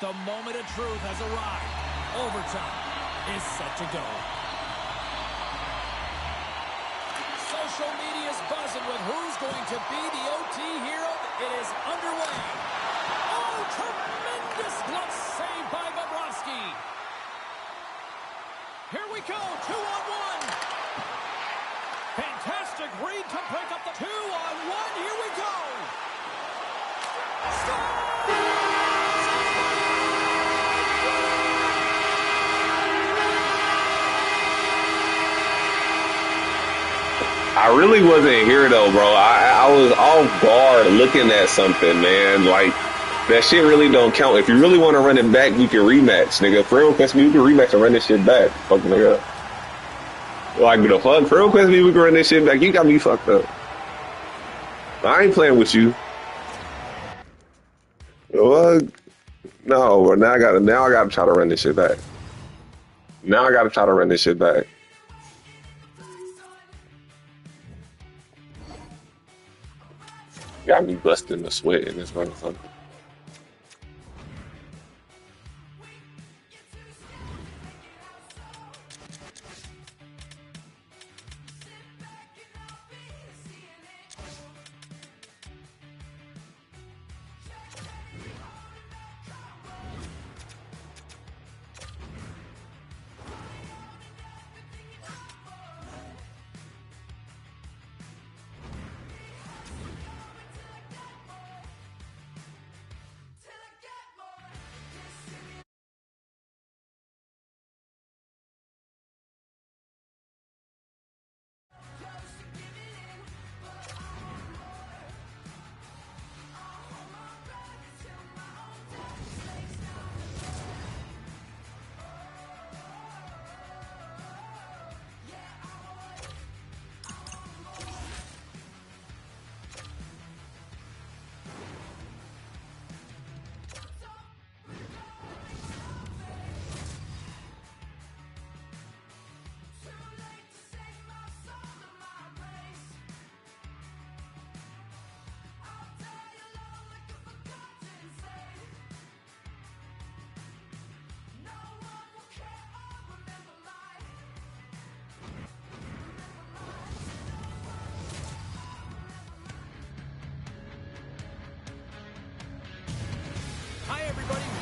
The moment of truth has arrived. Overtime is set to go. Social media's buzzing with who's going to be the OT hero. It is underway. Oh, tremendous glove save by Bobrovsky. Here we go, 2-on-1. Fantastic read to break up the 2-on-1. Here we go. Score! I really wasn't here though, bro. I was off guard looking at something, man. Like, that shit really don't count. If you really want to run it back, you can rematch, nigga. For real, request me, we can rematch and run this shit back. Fucking nigga. Like, the fuck? For real, request me, we can run this shit back. You got me fucked up. I ain't playing with you. What? No, but now I gotta try to run this shit back. Now I gotta try to run this shit back. Got me busting the sweat in this motherfucker.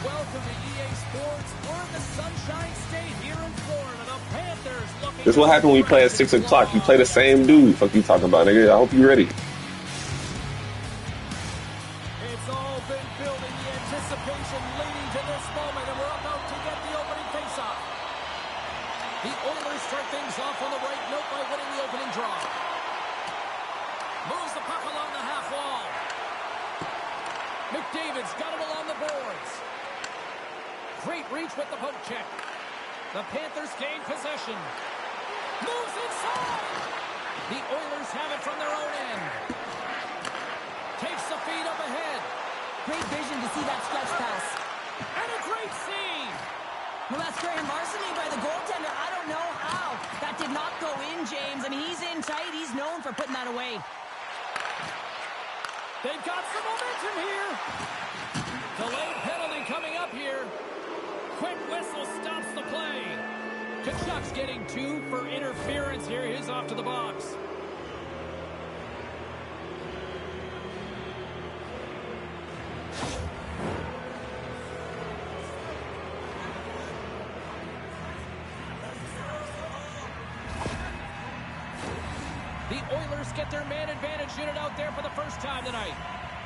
Welcome to EA Sports. We're in the Sunshine State here in Florida. The Panthers looking... This is what happened when you play at 6 o'clock. You play the same dude. Fuck you talking about, nigga. I hope you ready. It's all been building, the anticipation leading to this moment, and we're about to get the opening faceoff. The Oilers start things off on the right note by winning the opening draw. Moves the puck along the half wall. McDavid's got it along the boards. Great reach with the poke check. The Panthers gain possession. Moves inside. The Oilers have it from their own end. Takes the feed up ahead. Great vision to see that stretch pass. And a great save. Well, that's great larceny by the goaltender. I don't know how. That did not go in, James. I mean, he's in tight. He's known for putting that away. They've got some momentum here. Delayed penalty coming up here. Quick whistle stops the play. Kachuk's getting 2 for interference here. He's off to the box. The Oilers get their man advantage unit out there for the first time tonight.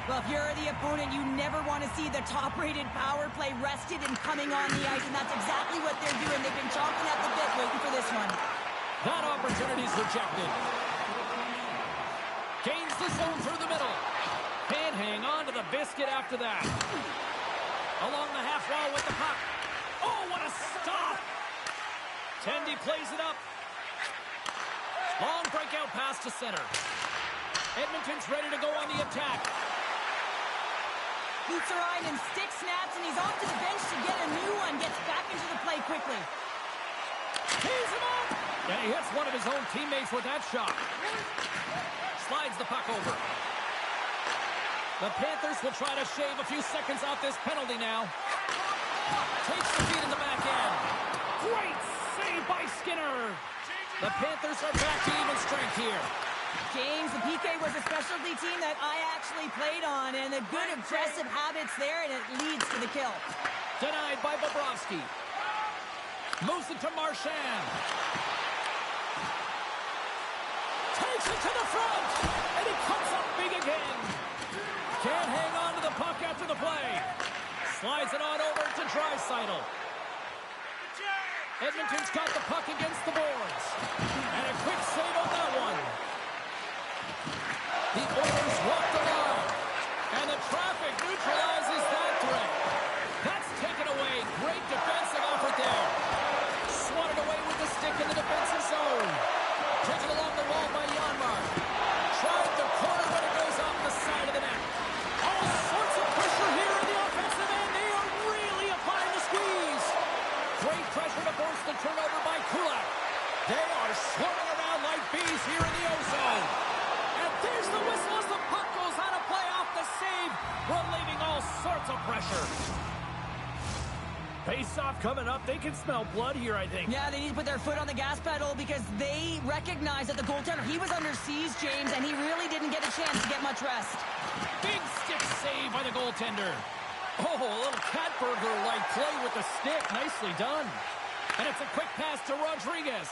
Well, if you're the opponent, you never want to see the top-rated power play rested and coming on the ice, and that's exactly what they're doing. They've been chomping at the bit waiting for this one. That opportunity's rejected. Gains the zone through the middle. Can't hang on to the biscuit after that. Along the half wall with the puck. Oh, what a stop! Tendy plays it up. Long breakout pass to center. Edmonton's ready to go on the attack. Boots are on and stick snaps, and he's off to the bench to get a new one. Gets back into the play quickly. Tees him up! And he hits one of his own teammates with that shot. Slides the puck over. The Panthers will try to shave a few seconds off this penalty now. Takes the feed in the back end. Great save by Skinner. The Panthers are back to even strength here. James, the PK was a specialty team that I actually played on, and the good aggressive habits there, and it leads to the kill. Denied by Bobrovsky. Moves it to Marchand. Takes it to the front, and he comes up big again. Can't hang on to the puck after the play. Slides it on over to Draisaitl. Edmonton's got the puck against the boards. And a quick save on that one. The Oilers walk the line. And the traffic neutralizes that threat. That's taken away. Great defensive effort there. Swatted away with the stick in the defensive zone. Taken along the wall by Janmark. Tried the corner, but it goes off the side of the net. All sorts of pressure here in the offensive end. They are really applying the squeeze. Great pressure to force the turnover by Kulak. They are swarming around like bees here in the O-zone. And there's the whistle as the puck goes out of play off the save, relieving all sorts of pressure. Face-off coming up. They can smell blood here, I think. Yeah, they need to put their foot on the gas pedal because they recognize that the goaltender, he was under siege, James, and he really didn't get a chance to get much rest. Big stick save by the goaltender. Oh, a little cat burglar-like play with the stick. Nicely done. And it's a quick pass to Rodriguez.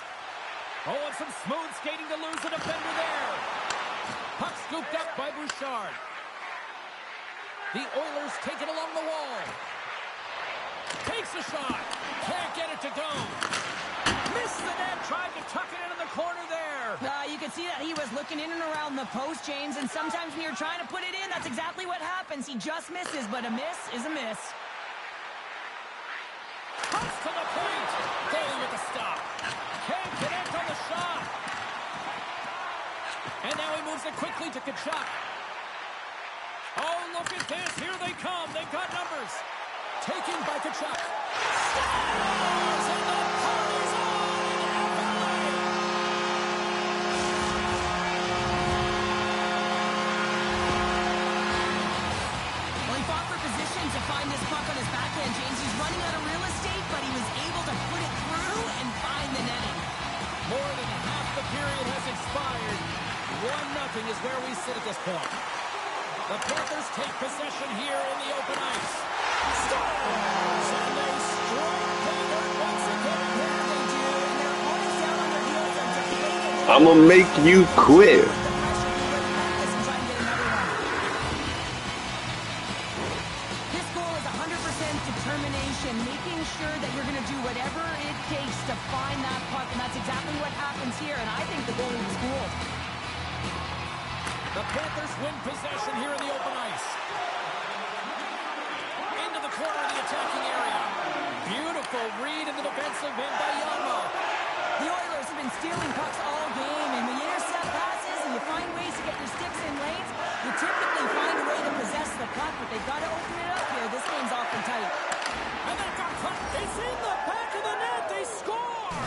Oh, and some smooth skating to lose the defender there. Puck scooped up by Bouchard. The Oilers take it along the wall. Takes a shot. Can't get it to go. Missed the net. Tried to tuck it into the corner there. You can see that he was looking in and around the post, James, and sometimes when you're trying to put it in, that's exactly what happens. He just misses, but a miss is a miss. Comes to the point. Goalie with the stop. Can't connect on the shot. And now he moves it quickly to Tkachuk. Oh, look at this. Here they come. They've got numbers. Taken by Tkachuk. Scores! And the party's on in LA. Well, he fought for position to find this puck on his backhand, James. He's running out of real estate, but he was able to put it through and find the netting. More than half the period has expired. 1-0 is where we sit at this point. The Panthers take possession here in the open ice. Scores! And they strike Taylor once again. Yeah, they do, and their opponents down on their heels are deflated. I'm gonna make you quit. The pressure to win practice and try and get another one. This goal is 100% determination, making sure that you're going to do whatever it takes to find that puck, and that's exactly what happens here, and I think the goalie was fooled. The Panthers win possession here in the open ice. Into the corner of the attacking area. Beautiful read in the defensive end by Janmark. The Oilers have been stealing pucks all game, and when you intercept passes and you find ways to get your sticks in lanes, you typically find a way to possess the puck, but they've got to open it up here. This game's awfully tight. And that got cut. It's in the back of the net. They score.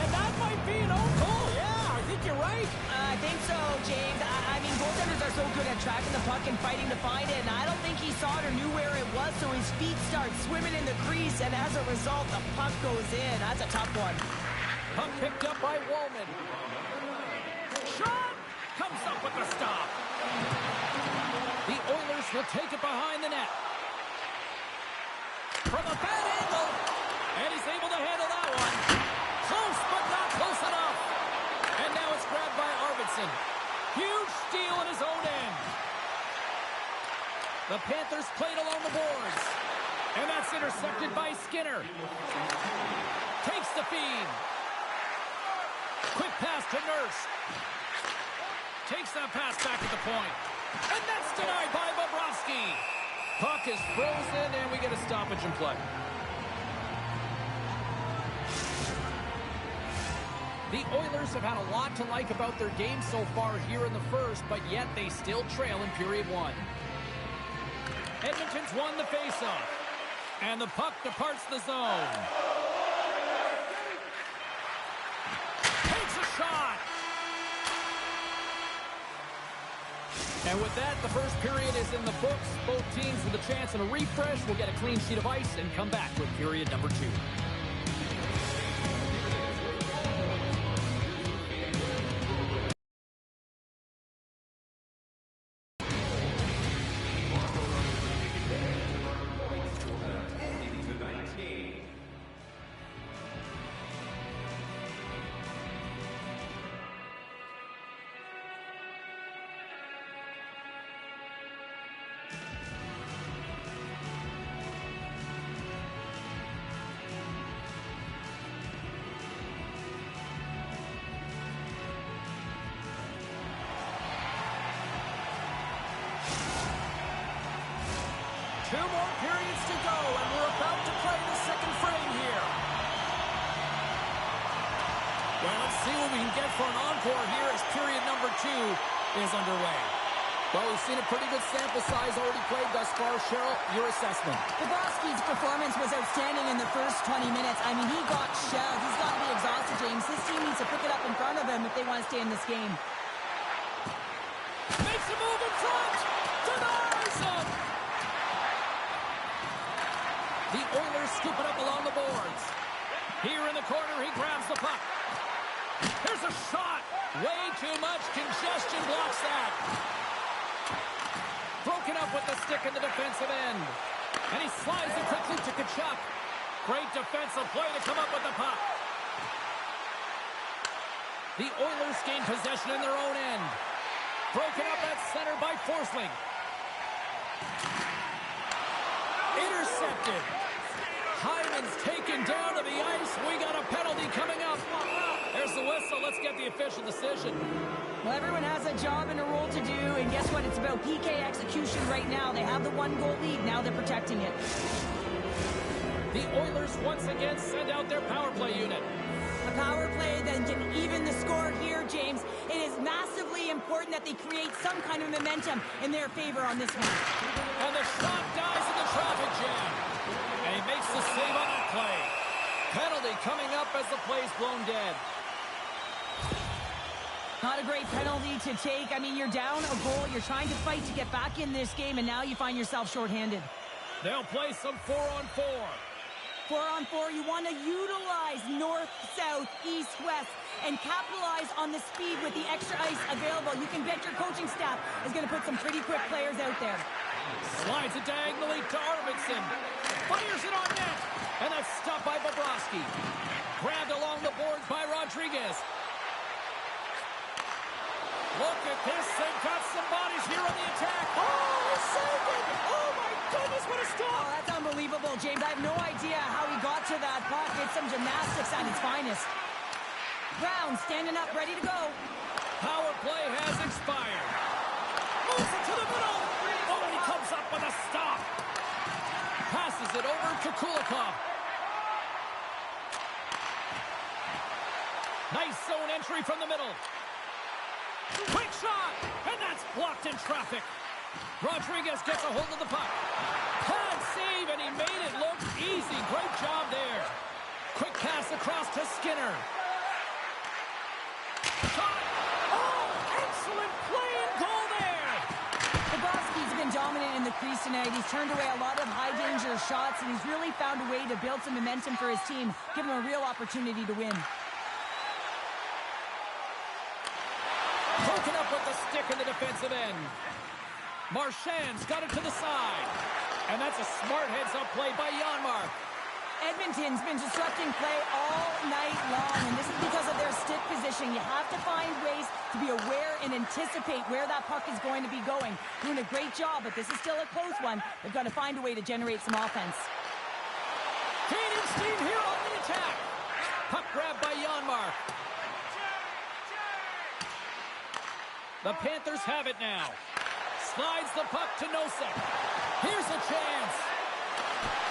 And that might be an own goal. Yeah, I think you're right. I think so, James. I mean, goaltenders are so good at tracking chasing the puck and fighting to find it, and I don't think he saw it or knew where it was, so his feet start swimming in the crease, and as a result, the puck goes in. That's a tough one. Puck picked up by Woolman. Shot! Comes up with the stop. The Oilers will take it behind the net. From a bad angle. And he's able to handle that one. Close, but not close enough. And now it's grabbed by Arvidsson. Huge steal in his own end. The Panthers played along the boards. And that's intercepted by Skinner. Takes the feed. Quick pass to Nurse. Takes that pass back at the point. And that's denied by Bobrovsky. Puck is frozen, and we get a stoppage in play. The Oilers have had a lot to like about their game so far here in the first, but yet they still trail in period one. Edmonton's won the faceoff. And the puck departs the zone. Takes a shot. And with that, the first period is in the books. Both teams with a chance and a refresh will get a clean sheet of ice and come back with period number 2. Two more periods to go, and we're about to play the second frame here. Well, let's see what we can get for an encore here as period number 2 is underway. Well, we've seen a pretty good sample size already played thus far. Cheryl, your assessment. Bobrovsky's performance was outstanding in the first 20 minutes. I mean, he got shelled. He's got to be exhausted, James. His team needs to pick it up in front of him if they want to stay in this game. Makes a move in front. Denies him. The Oilers scoop it up along the boards. Here in the corner, he grabs the puck. Here's a shot. Way too much congestion blocks that. Broken up with the stick in the defensive end. And he slides it quickly to Tkachuk. Great defensive play to come up with the puck. The Oilers gain possession in their own end. Broken up at center by Forsling. Intercepted. Hyman's taken down to the ice. We got a penalty coming up. There's the whistle. Let's get the official decision. Well, everyone has a job and a role to do, and guess what? It's about PK execution right now. They have the 1-goal lead. Now they're protecting it. The Oilers once again send out their power play unit. A power play that can even the score here, James. It is massively important that they create some kind of momentum in their favor on this one. And the shot dies in the traffic jam. And he makes the save on that play. Penalty coming up as the play's blown dead. Not a great penalty to take. I mean, you're down a goal. You're trying to fight to get back in this game, and now you find yourself shorthanded. They'll play some 4-on-4. 4-on-4, you want to utilize north, south, east, west, and capitalize on the speed with the extra ice available. You can bet your coaching staff is going to put some pretty quick players out there. Slides it diagonally to Arvidsson. Fires it on net. And that's stopped by Bobrovsky. Grabbed along the boards by Rodriguez. Look at this. They've got some bodies here on the attack. Oh, saved it. Oh, my goodness, what a stop. Oh, that's unbelievable, James. I have no idea how he got to that puck. It's some gymnastics at its finest. Brown standing up, ready to go. Power play has expired. Moves it to the middle. Oh, and he comes up with a stop. Passes it over to Kulikov. Nice zone entry from the middle. Quick shot, and that's blocked in traffic. Rodriguez gets a hold of the puck. Pad save, and he made it look easy. Great job there. Quick pass across to Skinner. Shot. Oh, excellent play and goal there. The series tonight. He's turned away a lot of high-danger shots, and he's really found a way to build some momentum for his team, give him a real opportunity to win. Poking up with the stick in the defensive end. Marchand's got it to the side. And that's a smart heads-up play by Janmark. Edmonton's been disrupting play all night long, and this is because of their stick position. You have to find ways to be aware and anticipate where that puck is going to be going. Doing a great job, but this is still a close one. They've got to find a way to generate some offense. Gaining steam here on the attack. Puck grabbed by Janmark. The Panthers have it now. Slides the puck to Nosek. Here's a chance.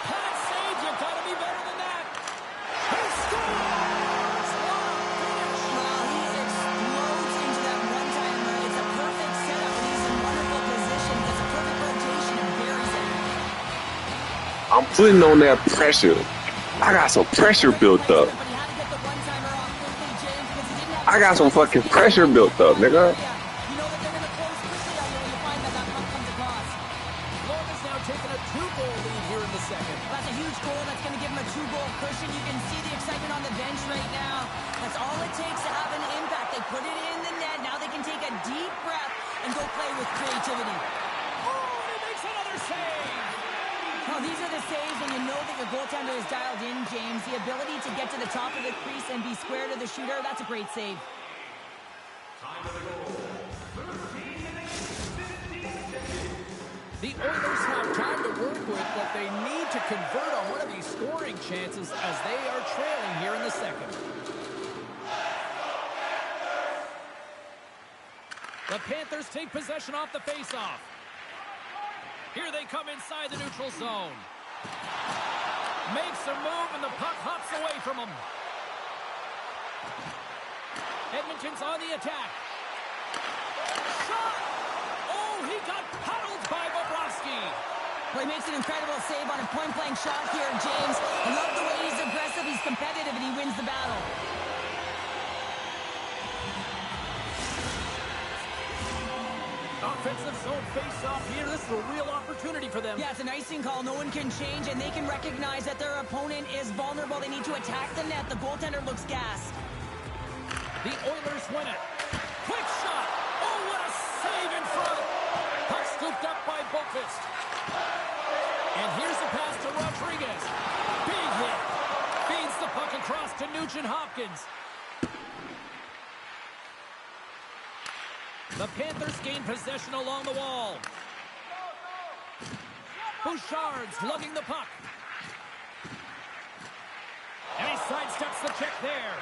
Pat save, you've got to be better than that. He scores! What a finish! Well, he explodes into that one-timer. It's a perfect setup, and he's in wonderful position. Gets a perfect rotation and buries it. I'm putting on that pressure. I got some pressure built up. But he had to get the one-timer off quickly, James, because he didn't have I got some fucking pressure built up, nigga. You know that they're going to close quickly on you when you find that puck comes across. Florida's now taking a 2-goal lead here in the second. That's a huge goal. That's going to give him a 2-goal cushion. You can see the excitement on the bench right now. That's all it takes to have an impact. They put it in the net. Now they can take a deep breath and go play with creativity. Oh, and he makes another save. Well, these are the saves when you know that your goaltender is dialed in, James. The ability to get to the top of the crease and be square to the shooter, that's a great save. The Oilers have time to work with, but they need to convert on one of these scoring chances as they are trailing here in the second. The Panthers take possession off the faceoff. Here they come inside the neutral zone. Makes a move and the puck hops away from him. Edmonton's on the attack. Shot! Oh, he got paddled by Bobrovsky. Well, he makes an incredible save on a point-blank shot here, James. I love the way he's aggressive, he's competitive, and he wins the battle. Offensive zone face-off here. This is a real opportunity for them. Yeah, it's an icing call. No one can change, and they can recognize that their opponent is vulnerable. They need to attack the net. The goaltender looks gassed. The Oilers win it. Quick shot. Oh, what a save in front. Puck scooped up by Boqvist. And here's the pass to Rodriguez. Big hit. Feeds the puck across to Nugent-Hopkins. The Panthers gain possession along the wall. Bouchard's lugging the puck. And he sidesteps the check there.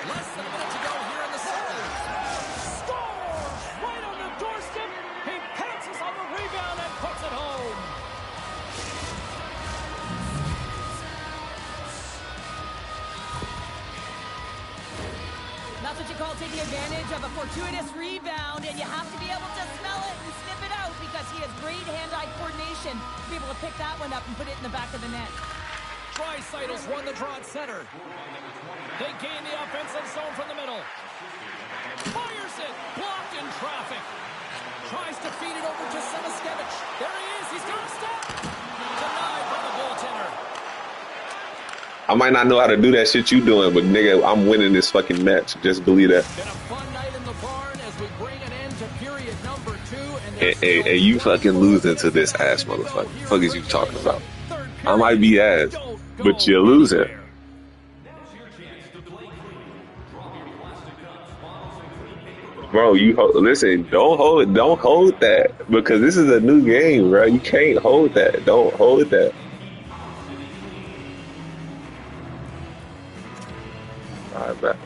Less than a minute to go here in the second. Scores! Right on the doorstep. He pounces on the rebound and puts it home. That's what you call taking advantage of a fortuitous rebound, and you have to be able to smell it and sniff it out because he has great hand-eye coordination to be able to pick that one up and put it in the back of the net. Draisaitls won the draw at center. They gain the offensive zone from the middle. Fires it. Blocked in traffic. Tries to feed it over to Semiskevich. There he is. He's got a step. Denied by the goaltender. I might not know how to do that shit you doing, but nigga, I'm winning this fucking match. Just believe that. Been a fun night in the barn as we bring an end to period number 2. And Hey, you fucking losing to this ass motherfucker. The fuck is you talking about? I might be ass, but you're losing. Bro, listen. Don't hold that because this is a new game, bro. You can't hold that. Don't hold that. All right, man.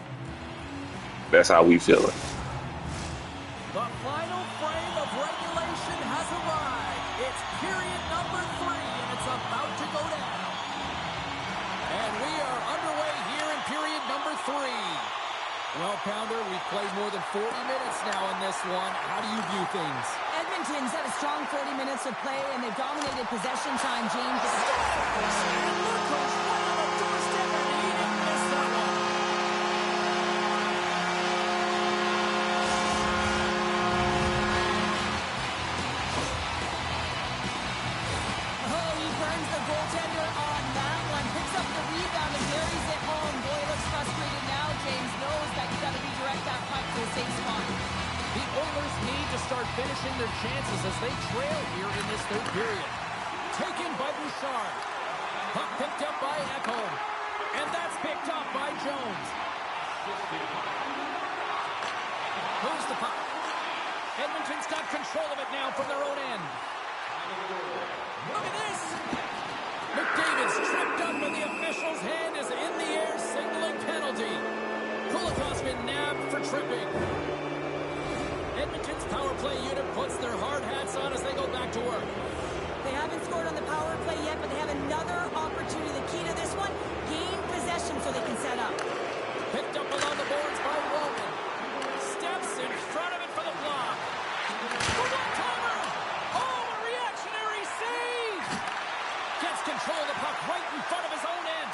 That's how we feeling. The final frame of regulation has arrived. It's period number 3, and it's about to go down. And we are underway here in period number 3. Well, Pounder, we've played more than 40 minutes now in this one. How do you view things? Edmonton's had a strong 40 minutes of play, and they've dominated possession time, James. And look who's right on the doorstep, and he didn't miss that one. chances as they trail here in this third period. Taken by Bouchard. Puck picked up by Ekholm. And that's picked up by Jones. Moves the puck. Edmonton's got control of it now from their own end. Look at this! McDavid's tripped up and the official's hand is in the air signaling penalty. Kulikov's been nabbed for tripping. Edmonton's power play unit puts their hard hats on as they go back to work. They haven't scored on the power play yet, but they have another opportunity. The key to this one, gain possession so they can set up. Picked up along the boards by Walton. Steps in front of it for the block. The one-timer! Oh, a reactionary save! Gets control of the puck right in front of his own end.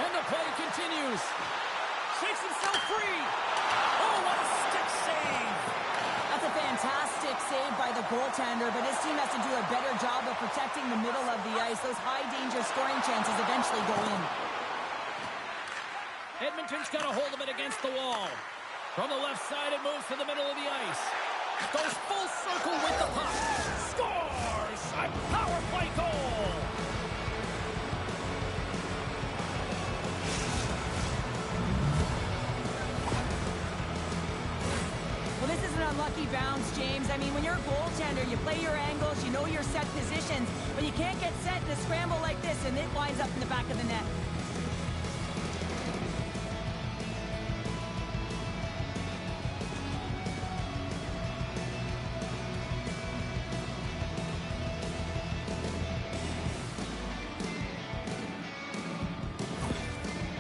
And the play continues. Shakes himself free. Oh, what a stick save! That's a fantastic save by the goaltender, but his team has to do a better job of protecting the middle of the ice. Those high-danger scoring chances eventually go in. Edmonton's got a hold of it against the wall. From the left side, it moves to the middle of the ice. Goes full circle with the puck. Scores! A power play goal! Well, this is an unlucky bounce, James. I mean, when you're a goaltender, you play your angles, you know your set positions, but you can't get set in a scramble like this, and it winds up in the back of the net.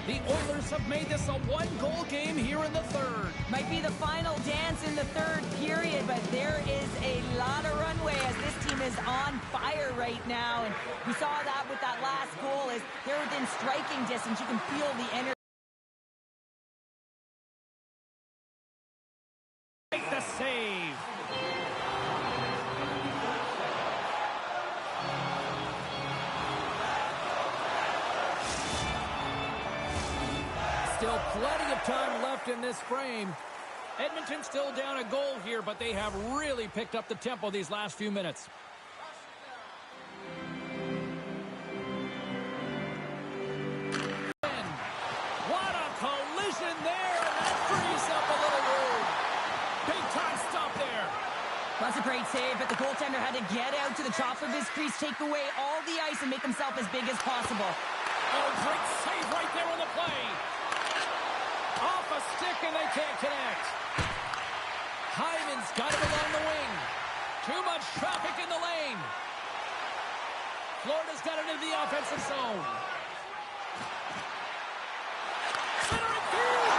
The Oilers have made this a one-goal game here in the third. Might be the final dance in the third period, but there is a lot of runway as this team is on fire right now. And we saw that with that last goal as they're within striking distance. You can feel the energy. Make the save. Still plenty of time left in this frame. Edmonton still down a goal here, but they have really picked up the tempo these last few minutes. What a collision there, and that frees up a little room. Big time stop there. That's a great save, but the goaltender had to get out to the top of his crease, take away all the ice, and make himself as big as possible. Oh, great save right there on the play. Off a stick, and they can't connect. Hyman's got it along the wing. Too much traffic in the lane. Florida's got it into the offensive zone. Centering field.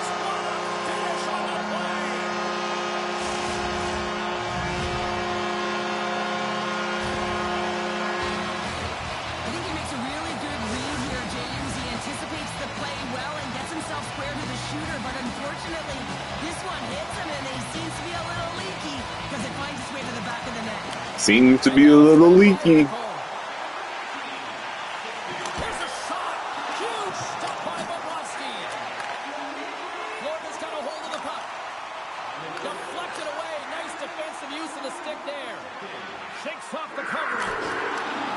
Scores! What a finish on the play. I think he makes a really good read here, James. He anticipates the play well and gets himself square to the shooter, but unfortunately, this one hits him and he seems to be a little leaky because it finds its way to the back of the net. Seems to be a little leaky. Here's a shot. Huge stop by Bobrovsky. Florida's got a hold of the puck. Deflected away. Nice defensive use of the stick there. Shakes off the coverage.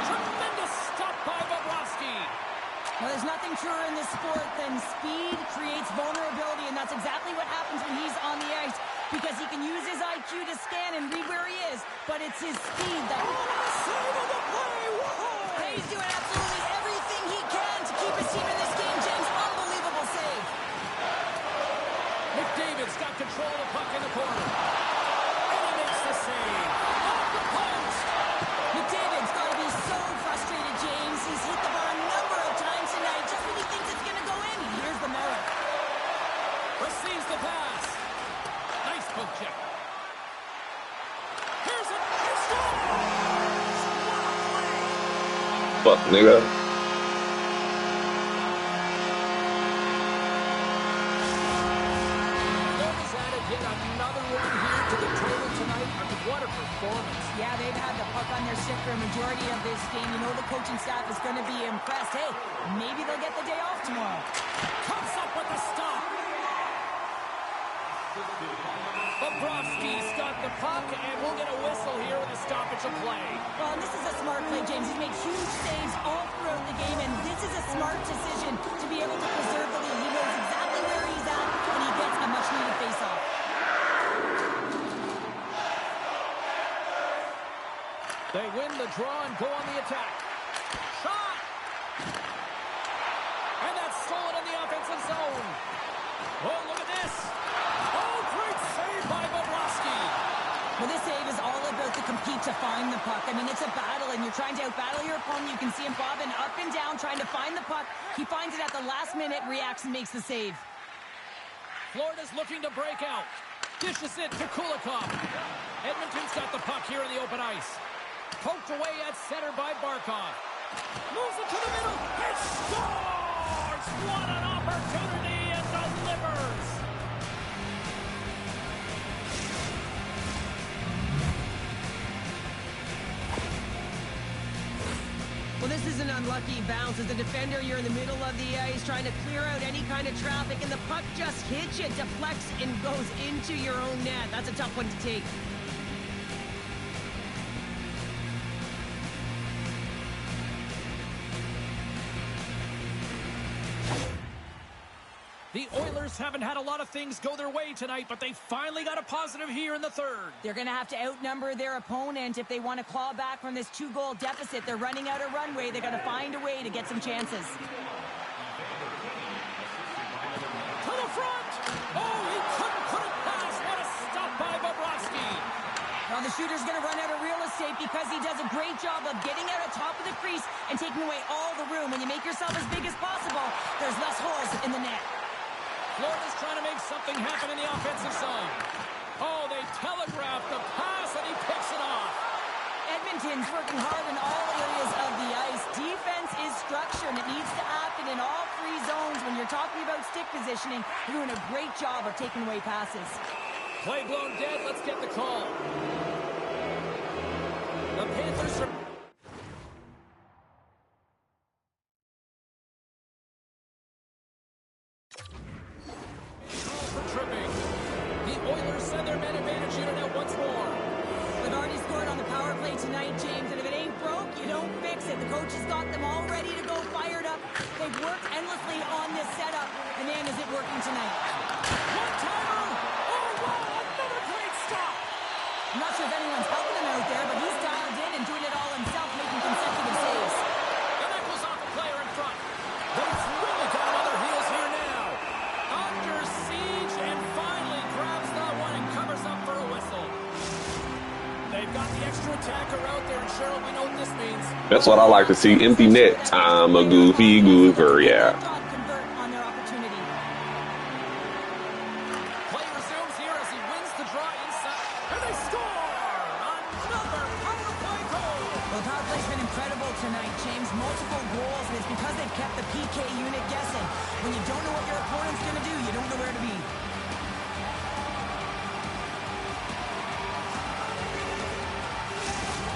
Tremendous stop by Bobrovsky. Well, there's nothing truer in this sport than speed creates vulnerability, and that's exactly what happens when he's on the ice, because he can use his IQ to scan and read where he is, but it's his speed that... Save of the play. Whoa. Hey, he's doing absolutely everything he can to keep his team in this game, James. Unbelievable save. McDavid's got control of the puck in the corner. And he makes the save. Off the post. McDavid's got to be so frustrated, James. He's hit the bar a number of times tonight. Just when he thinks it's going to go in, here's the merit. Receives the pass. Nice poke check. Here's it. He scores! What a play. Fuck, nigga. Florida's added yet another one here to the trailer tonight. I mean, what a performance. Yeah, they've had the puck on their stick for a majority of this game. You know the coaching staff is going to be impressed. Hey, maybe they'll get the day off tomorrow. Comes up with the stop. Bobrovsky's got the puck, and we'll get a whistle here with a stoppage of play. Well, and this is a smart play, James. He's made huge saves all throughout the game, and this is a smart decision to be able to preserve the lead. He knows exactly where he's at, and he gets a much-needed face-off. They win the draw and go on the attack. Shot! And that's stolen in the offensive zone. Oh, look at this. Oh, great save by Bobrovsky. Well, this save is all about the compete to find the puck. I mean, it's a battle, and you're trying to outbattle your opponent. You can see him bobbing up and down, trying to find the puck. He finds it at the last minute, reacts, and makes the save. Florida's looking to break out. Dishes it to Kulikov. Edmonton's got the puck here in the open ice. Poked away at center by Barkov. Moves it to the middle. It scores! What an opportunity, and delivers! Well, this is an unlucky bounce. As a defender, you're in the middle of the ice trying to clear out any kind of traffic, and the puck just hits you, deflects, and goes into your own net. That's a tough one to take. The Oilers haven't had a lot of things go their way tonight, but they finally got a positive here in the third. They're going to have to outnumber their opponent if they want to claw back from this 2-goal deficit. They're running out of runway. They're going to find a way to get some chances. To the front! Oh, he couldn't put it past. What a stop by Bobrovsky. Well, the shooter's going to run out of real estate because he does a great job of getting out of top of the crease and taking away all the room. When you make yourself as big as possible, there's less holes in the net. Florida's trying to make something happen in the offensive zone. Oh, they telegraph the pass, and he picks it off. Edmonton's working hard in all areas of the ice. Defense is structure, and it needs to happen in all three zones. When you're talking about stick positioning, you're doing a great job of taking away passes. Play blown dead. Let's get the call. The Panthers are... for tripping. The Oilers send their man advantage unit out once more. They've already scored on the power play tonight, James, and if it ain't broke, you don't fix it. The coach has got them all ready to go, fired up. They've worked endlessly on this setup. And man, is it working tonight. One-timer! Oh, wow! Another great stop! I'm not sure if anyone's helping him out there, but he's dialed in and doing it all himself, making consecutive saves. And that goes off a player in front. They've really got him on their heels here now. Under siege, and finally grabs that one and covers up for a whistle. They've got the extra attacker out there, and Cheryl, we know what this means. That's what I like to see. Empty net. I'm a goofy goofer, yeah. Convert on their opportunity. Play resumes here as he wins the draw inside. And they score! Another power play goal! Well, the power play's been incredible tonight, James. Multiple goals, and it's because they've kept the PK unit guessing. When you don't know what your opponent's going to do, you don't know where to be.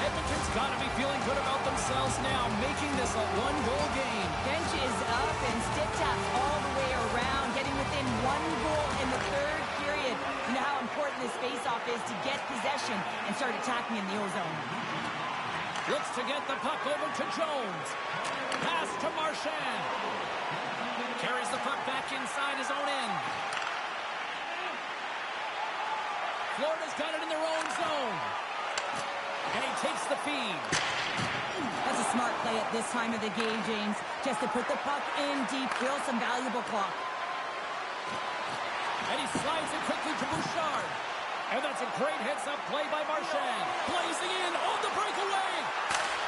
Edmonton's got to be feeling good about themselves now, making this a one-goal game. Bench is up and stick taps all the way around, getting within 1 goal in the third period. You know how important this face-off is to get possession and start attacking in the O-zone. Looks to get the puck over to Jones. Pass to Marchand. Carries the puck back inside his own end. Florida's got it in their own zone. And he takes the feed. That's a smart play at this time of the game, James. Just to put the puck in deep, fill some valuable clock. And he slides it quickly to Bouchard. And that's a great heads-up play by Marchand. Blazing in on the breakaway.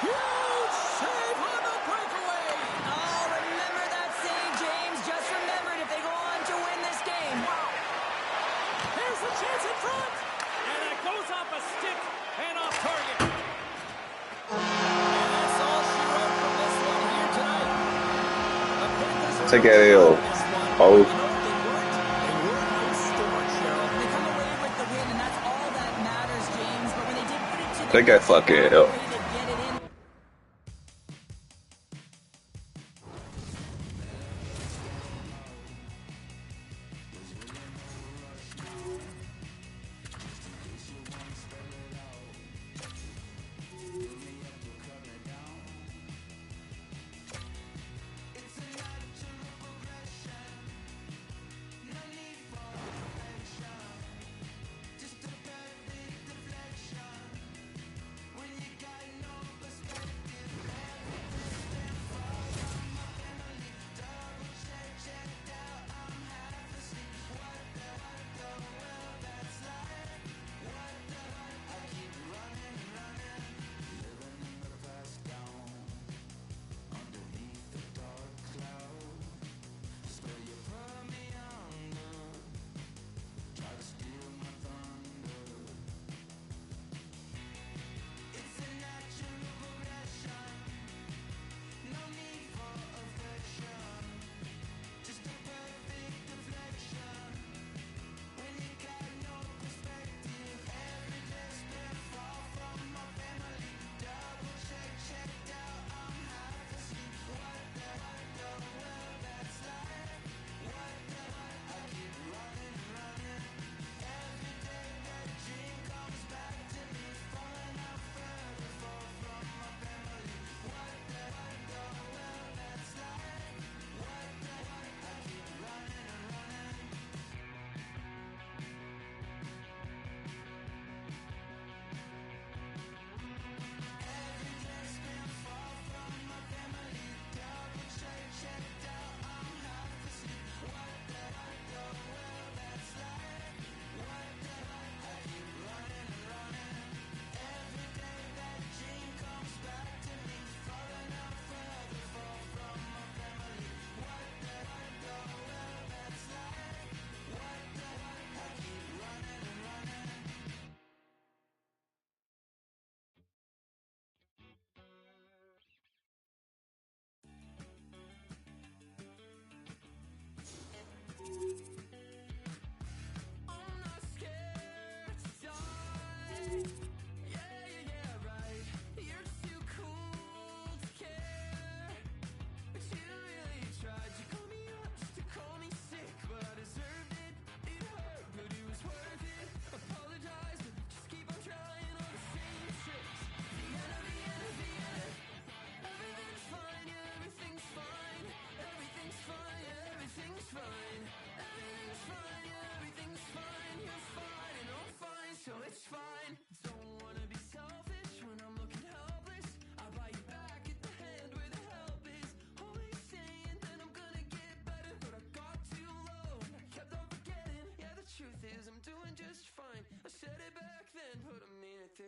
Huge save on the breakaway. Oh, remember that save, James. Just remember it if they go on to win this game. Here's the chance in front. And it goes off a stick and off target. And that's all she wrote from this one here tonight. The Panthers are Take that L. this one. Oh. You know, they weren't outscored, Cheryl. They come away with the win, and that's all that matters, James. But when they did put it to the Take that fucking L. way to get it in.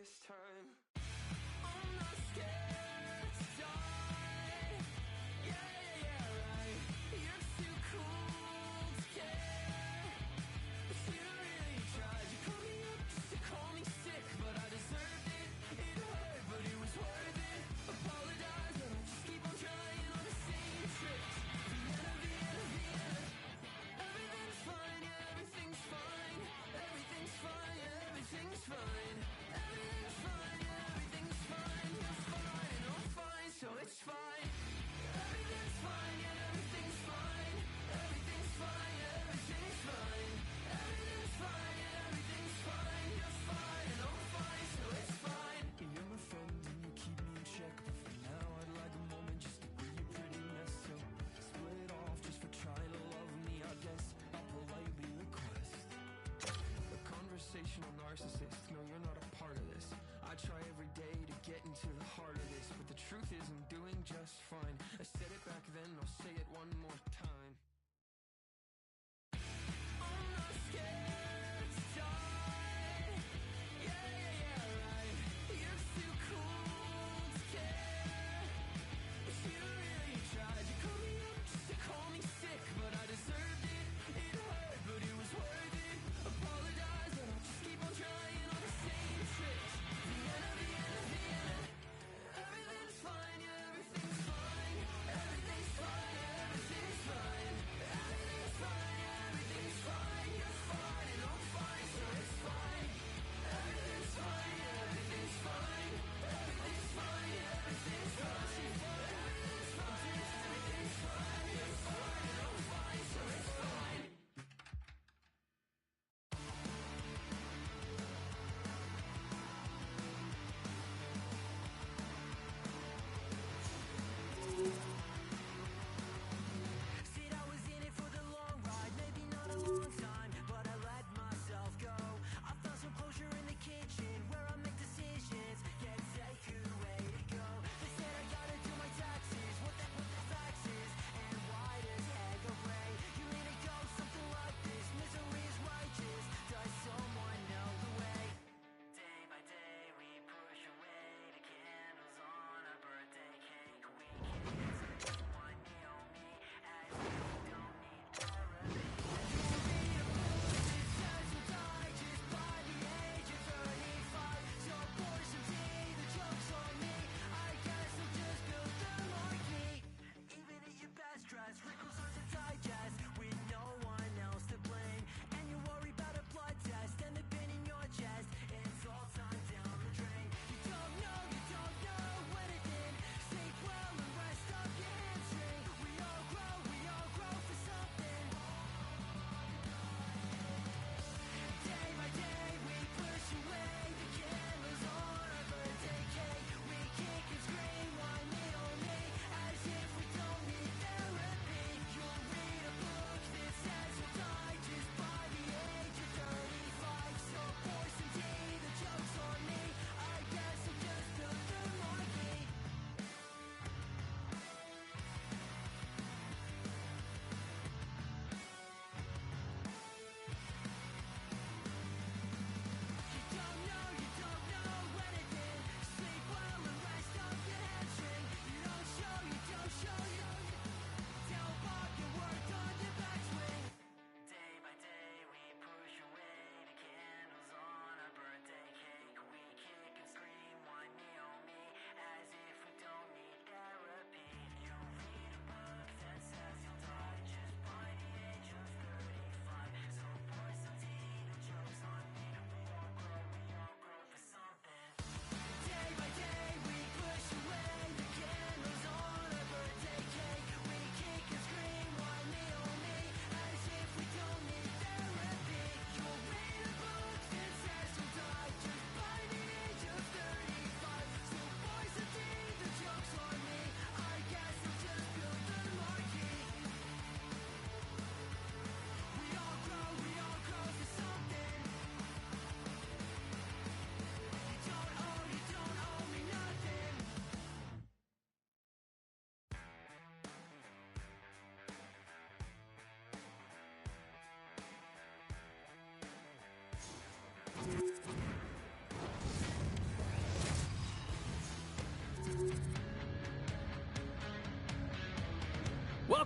this time. I'm not scared to die. Yeah, right. You're too cool to care. But you really tried. You called me up just to call me sick, but I deserved it. It hurt, but it was worth it. Apologize, but I'll just keep on trying on the same tricks. Vienna, Vienna, Vienna. Everything's fine, yeah, everything's fine. Everything's fine, yeah, everything's fine. Everything's fine, yeah, everything's fine. You're fine, I'm fine, so it's fine. Everything's fine, yeah, everything's fine. Everything's fine, yeah, everything's fine. Everything's fine, yeah, everything's fine. You're fine, and I'm fine, so it's fine. You're my friend and you keep me in check, but for now I'd like a moment just to be your pretty mess. So split off just for trying to love me, I guess I'll politely request. A conversational narcissist, no, you're not a part of this. I try every day to get into the heart of this, but the truth is I'm doing just fine. I said it back then, I'll say it one more time. I'm not scared to die. Yeah, right. You're too cool to care. But you really tried. You called me up just to call me sick, but I deserved it. It hurt, but it was worth it. Apologize, but I'll just keep on trying on the same tricks. Vienna, Vienna, Vienna. Everything's fine, yeah, everything's fine. Everything's fine, yeah, everything's fine.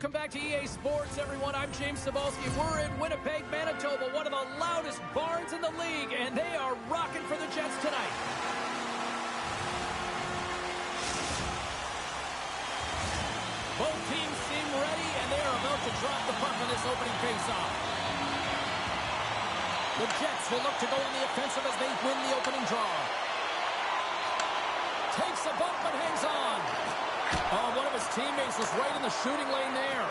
Welcome back to EA Sports, everyone. I'm James Cebulski. We're in Winnipeg, Manitoba, one of the loudest barns in the league, and they are rocking for the Jets tonight. Both teams seem ready, and they are about to drop the puck in this opening faceoff. The Jets will look to go on the offensive as they win the opening draw. Takes a bump but hangs on. Oh, one of his teammates was right in the shooting lane there.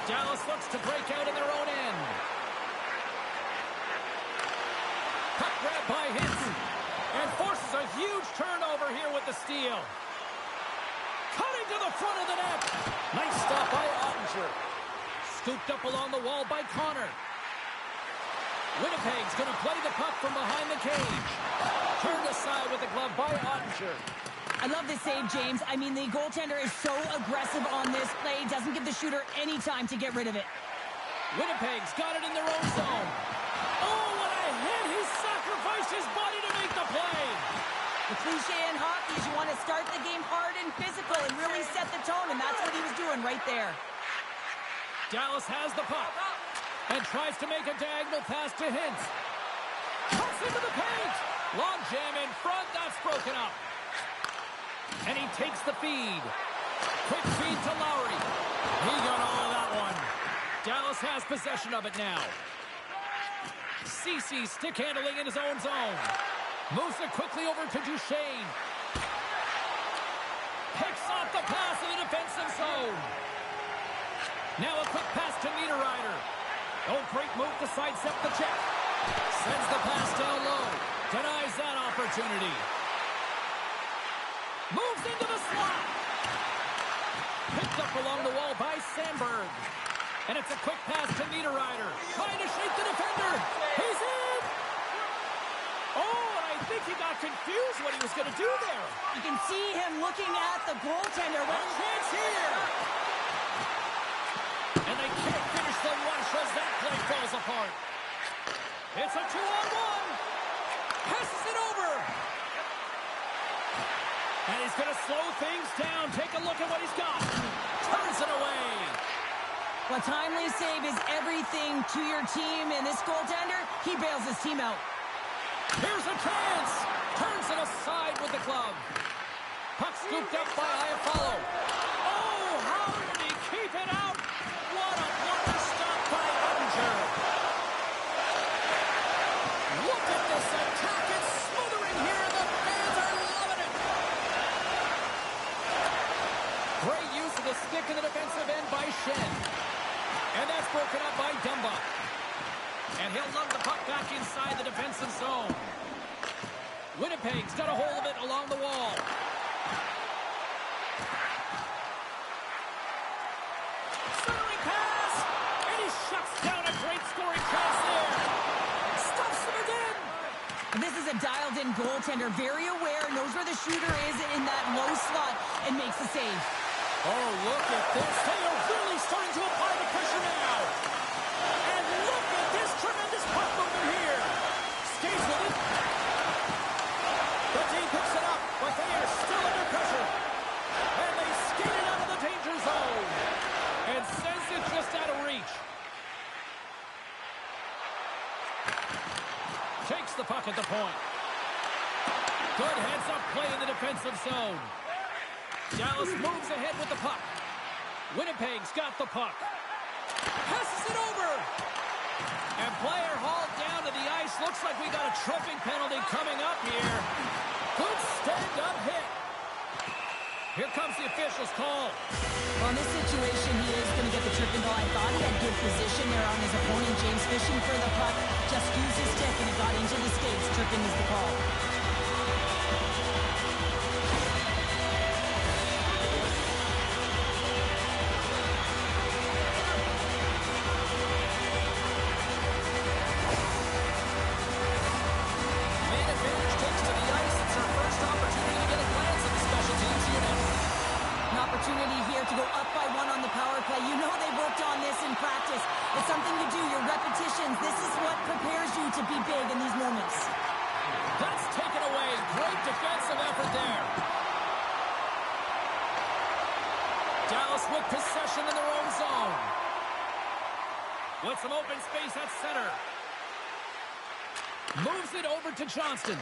Dallas looks to break out in their own end. Puck grab by Hintz. And forces a huge turnover here with the steal. Cutting to the front of the net. Nice stop by Ottinger. Scooped up along the wall by Connor. Winnipeg's going to play the puck from behind the cage. Turned aside with the glove by Ottinger. I love this save, James. I mean, the goaltender is so aggressive on this play. Doesn't give the shooter any time to get rid of it. Winnipeg's got it in their own zone. Oh, what a hit! He sacrificed his body to make the play. The cliche in hockey is you want to start the game hard and physical and really set the tone, and that's what he was doing right there. Dallas has the puck and tries to make a diagonal pass to Hintz. Cuts into the paint. Long jam in front. That's broken up. And he takes the feed. Quick feed to Lowry. He got all of that one. Dallas has possession of it now. Ceci stick handling in his own zone. Moves it quickly over to Duchesne. Picks off the pass in the defensive zone. Now a quick pass to Niederreiter. Oh, great move to sidestep the check. Sends the pass down low. Denies that opportunity. Moves into the slot. Picked up along the wall by Sandberg. And it's a quick pass to Niederreiter. Trying to shake the defender. He's in. Oh, and I think he got confused what he was going to do there. You can see him looking at the goaltender. One chance here. And they can't finish the rush as that play falls apart. It's a 2-on-1. Passes it over. And he's going to slow things down. Take a look at what he's got. Turns it away. A timely save is everything to your team, and this goaltender, he bails his team out. Here's a chance. Turns it aside with the glove. Puck scooped up by Iafallo. Oh, how did he keep it out? What a blocker stop by Ottinger. Look at this attack. It's smothering here, and the fans are loving it. Great use of the stick in the defensive end by Shen. And that's broken up by Dumba. And he'll lug the puck back inside the defensive zone. Winnipeg's got a hold of it along the wall. Centering pass! And he shuts down a great scoring chance there. Stuffs him again! And this is a dialed-in goaltender, very aware, knows where the shooter is in that low slot, and makes the save. Oh, look at this. They are really starting to apply the pressure now. And look at this tremendous puck movement here. Stays with it. The team picks it up, but they are still under pressure. And they skate it out of the danger zone. And sends it just out of reach. Takes the puck at the point. Good heads-up play in the defensive zone. Dallas moves ahead with the puck. Winnipeg's got the puck. Passes it over. And player hauled down to the ice. Looks like we got a tripping penalty coming up here. Good stand-up hit. Here comes the official's call. Well, in this situation, he is going to get the tripping goal. I thought he had good position there on his opponent. James fishing for the puck. Just used his stick, and it got into the skates. Tripping is the call. Man advantage takes to the ice. It's our first opportunity to get a glance at the special teams unit. An opportunity here to go up by one on the power play. You know they've worked on this in practice. It's something you do, your repetitions. This is what prepares you to be big in these moments. That's taken Jets with possession in their own zone. With some open space at center. Moves it over to Johnston.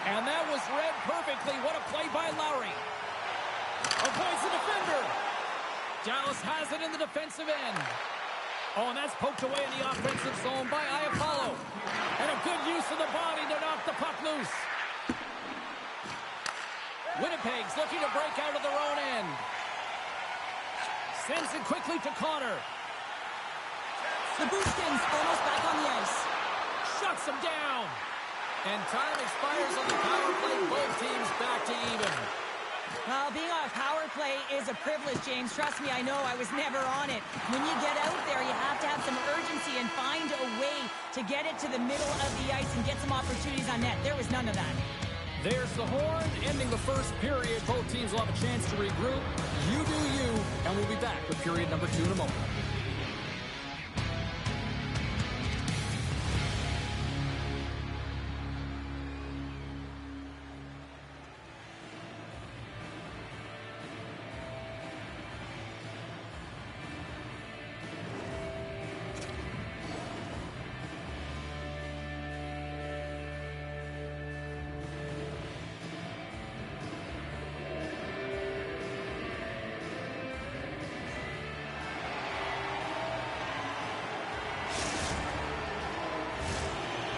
And that was read perfectly. What a play by Lowry. Avoids the defender. Dallas has it in the defensive end. Oh, and that's poked away in the offensive zone by Iapollo. And a good use of the body to knock the puck loose. Winnipeg's looking to break out of their own end. Sends it quickly to Connor. The Booskins almost back on the ice. Shuts him down. And time expires on the power play. Both teams back to even. Well, being on a power play is a privilege, James. Trust me, I know. I was never on it. When you get out there, you have to have some urgency and find a way to get it to the middle of the ice and get some opportunities on net. There was none of that. There's the horn, ending the first period. Both teams will have a chance to regroup. You do you, and we'll be back with period number 2 in a moment.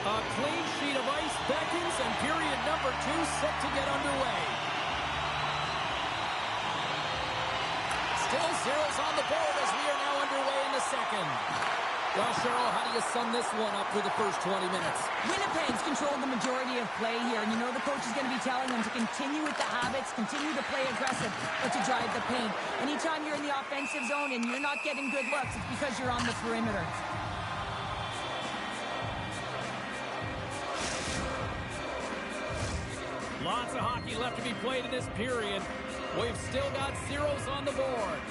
A clean sheet of ice beckons, and period number 2 set to get underway. Still zeros on the board as we are now underway in the second. Well, Cheryl, how do you sum this one up through the first 20 minutes? Winnipeg's controlled the majority of play here, and you know the coach is going to be telling them to continue with the habits, continue to play aggressive, but to drive the paint. Anytime you're in the offensive zone and you're not getting good looks, it's because you're on the perimeter. Lots of hockey left to be played in this period. We've still got zeros on the board.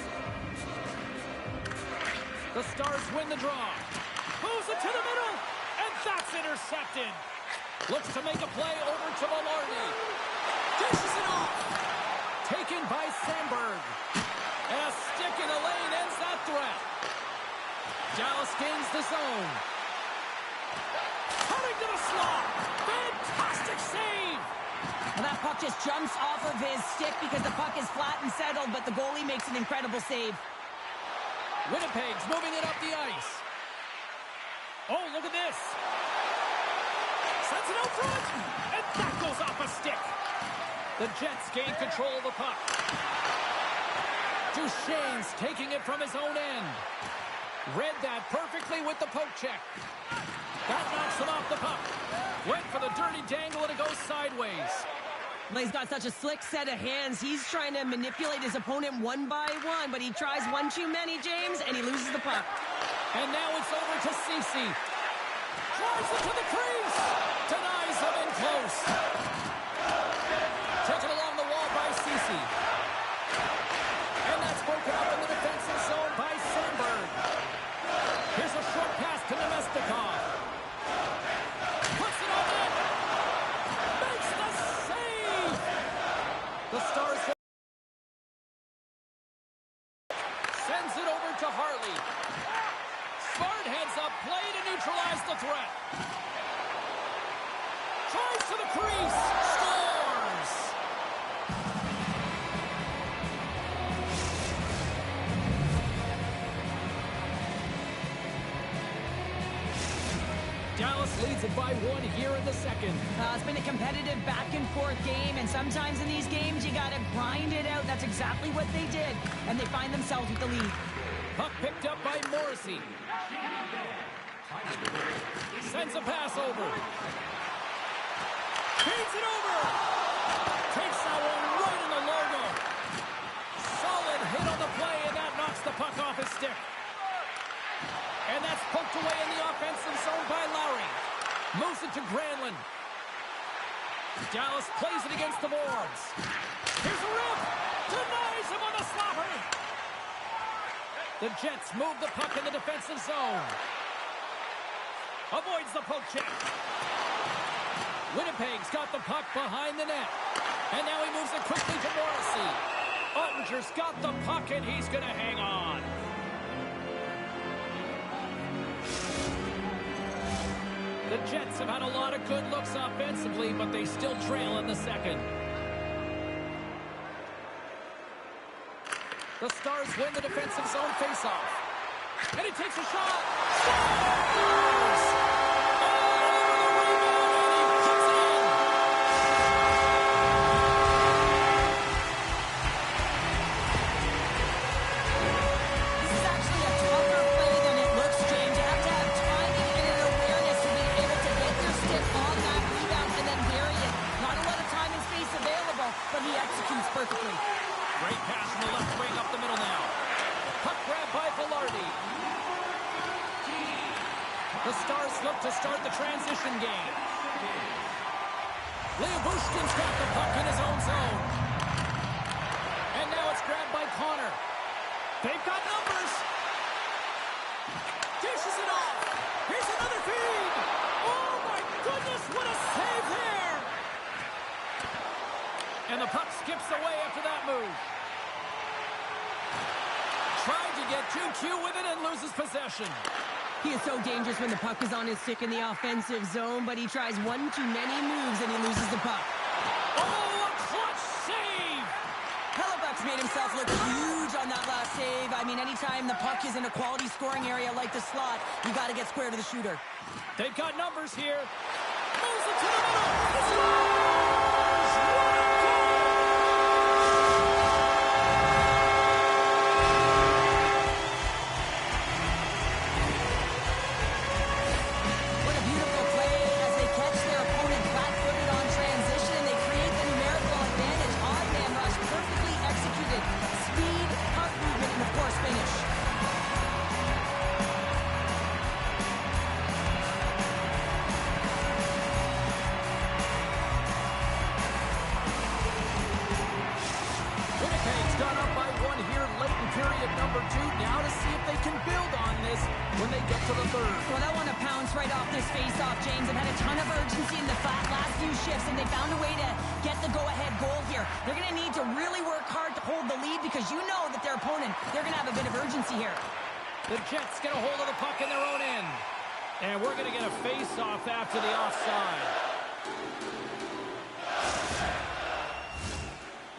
The Stars win the draw. Moves it to the middle, and that's intercepted. Looks to make a play over to Maloney. Dishes it off. Taken by Sandberg. And a stick in the lane ends that threat. Dallas gains the zone. Cutting to the slot. Fantastic save. Well, that puck just jumps off of his stick because the puck is flat and settled, but the goalie makes an incredible save. Winnipeg's moving it up the ice. Oh, look at this. Sends it out front, and that goes off a stick. The Jets gain control of the puck. Duchesne's taking it from his own end. Read that perfectly with the poke check. That knocks him off the puck. Went for the dirty dangle, and it goes sideways. Well, he's got such a slick set of hands. He's trying to manipulate his opponent one by one, but he tries one too many, James, and he loses the puck. And now it's over to Ceci. Drives it to the crease. Denies him in close. Taken along the wall by Ceci. And that's broken up in the defensive zone by Sandberg. Here's a short pass to Nemestikov. Puts it on in. Makes the save. The Stars sends it over to Harley. Smart heads up play to neutralize the threat. Tries to the crease. Scores. Dallas leads it by 1 here in the second. It's been a competitive back-and-forth game, and sometimes in these games, you got to grind it out. That's exactly what they did, and they find themselves with the lead. Puck picked up by Morrissey. Sends a pass over. Feeds it over. Takes that one right in the logo. Solid hit on the play, and that knocks the puck off his stick. And that's poked away in the offensive zone by Lowry. Moves it to Granlund. Dallas plays it against the boards. Here's a rip. Denies him on the slapper. The Jets move the puck in the defensive zone. Avoids the poke check. Winnipeg's got the puck behind the net. And now he moves it quickly to Morrissey. Oettinger Rogers got the puck, and he's going to hang on. The Jets have had a lot of good looks offensively, but they still trail in the second. The Stars win the defensive zone faceoff. And he takes a shot. Scores! This is actually a tougher play than it looks, James. You have to have timing and an awareness to be able to get your stick on that rebound and then bury it. Not a lot of time and space available, but he executes perfectly. Great pass from the left wing up the middle now. Puck grab by Velarde. The Stars look to start the transition game. Lyubushkin's got the puck in his own zone. And now it's grabbed by Connor. They've got numbers. Dishes it off. Here's another feed. Oh, my goodness, what a save there. And the puck skips away after that move. Tried to get 2Q with it and loses possession. He is so dangerous when the puck is on his stick in the offensive zone, but he tries one too many moves and he loses the puck. Oh, a clutch save! Hellebuck's made himself look huge on that last save. I mean, anytime the puck is in a quality scoring area like the slot, you got to get square to the shooter. They've got numbers here. Moves it to the middle. He scores! What a beautiful play as they catch their opponent flat-footed on transition and they create the numerical advantage. Odd man rush, perfectly executed. Speed, puck movement, and of course finish. Winnipeg's gone up by one here late in period number 2. Now to see if they can build on this when they get to the third. Well, I want to pounce right off this face-off, James. They've had a ton of urgency in the last few shifts, and they found a way to get the go-ahead goal here. They're going to need to really work hard to hold the lead because you know that their opponent, they're going to have a bit of urgency here. The Jets get a hold of the puck in their own end. And we're going to get a face-off after the offside.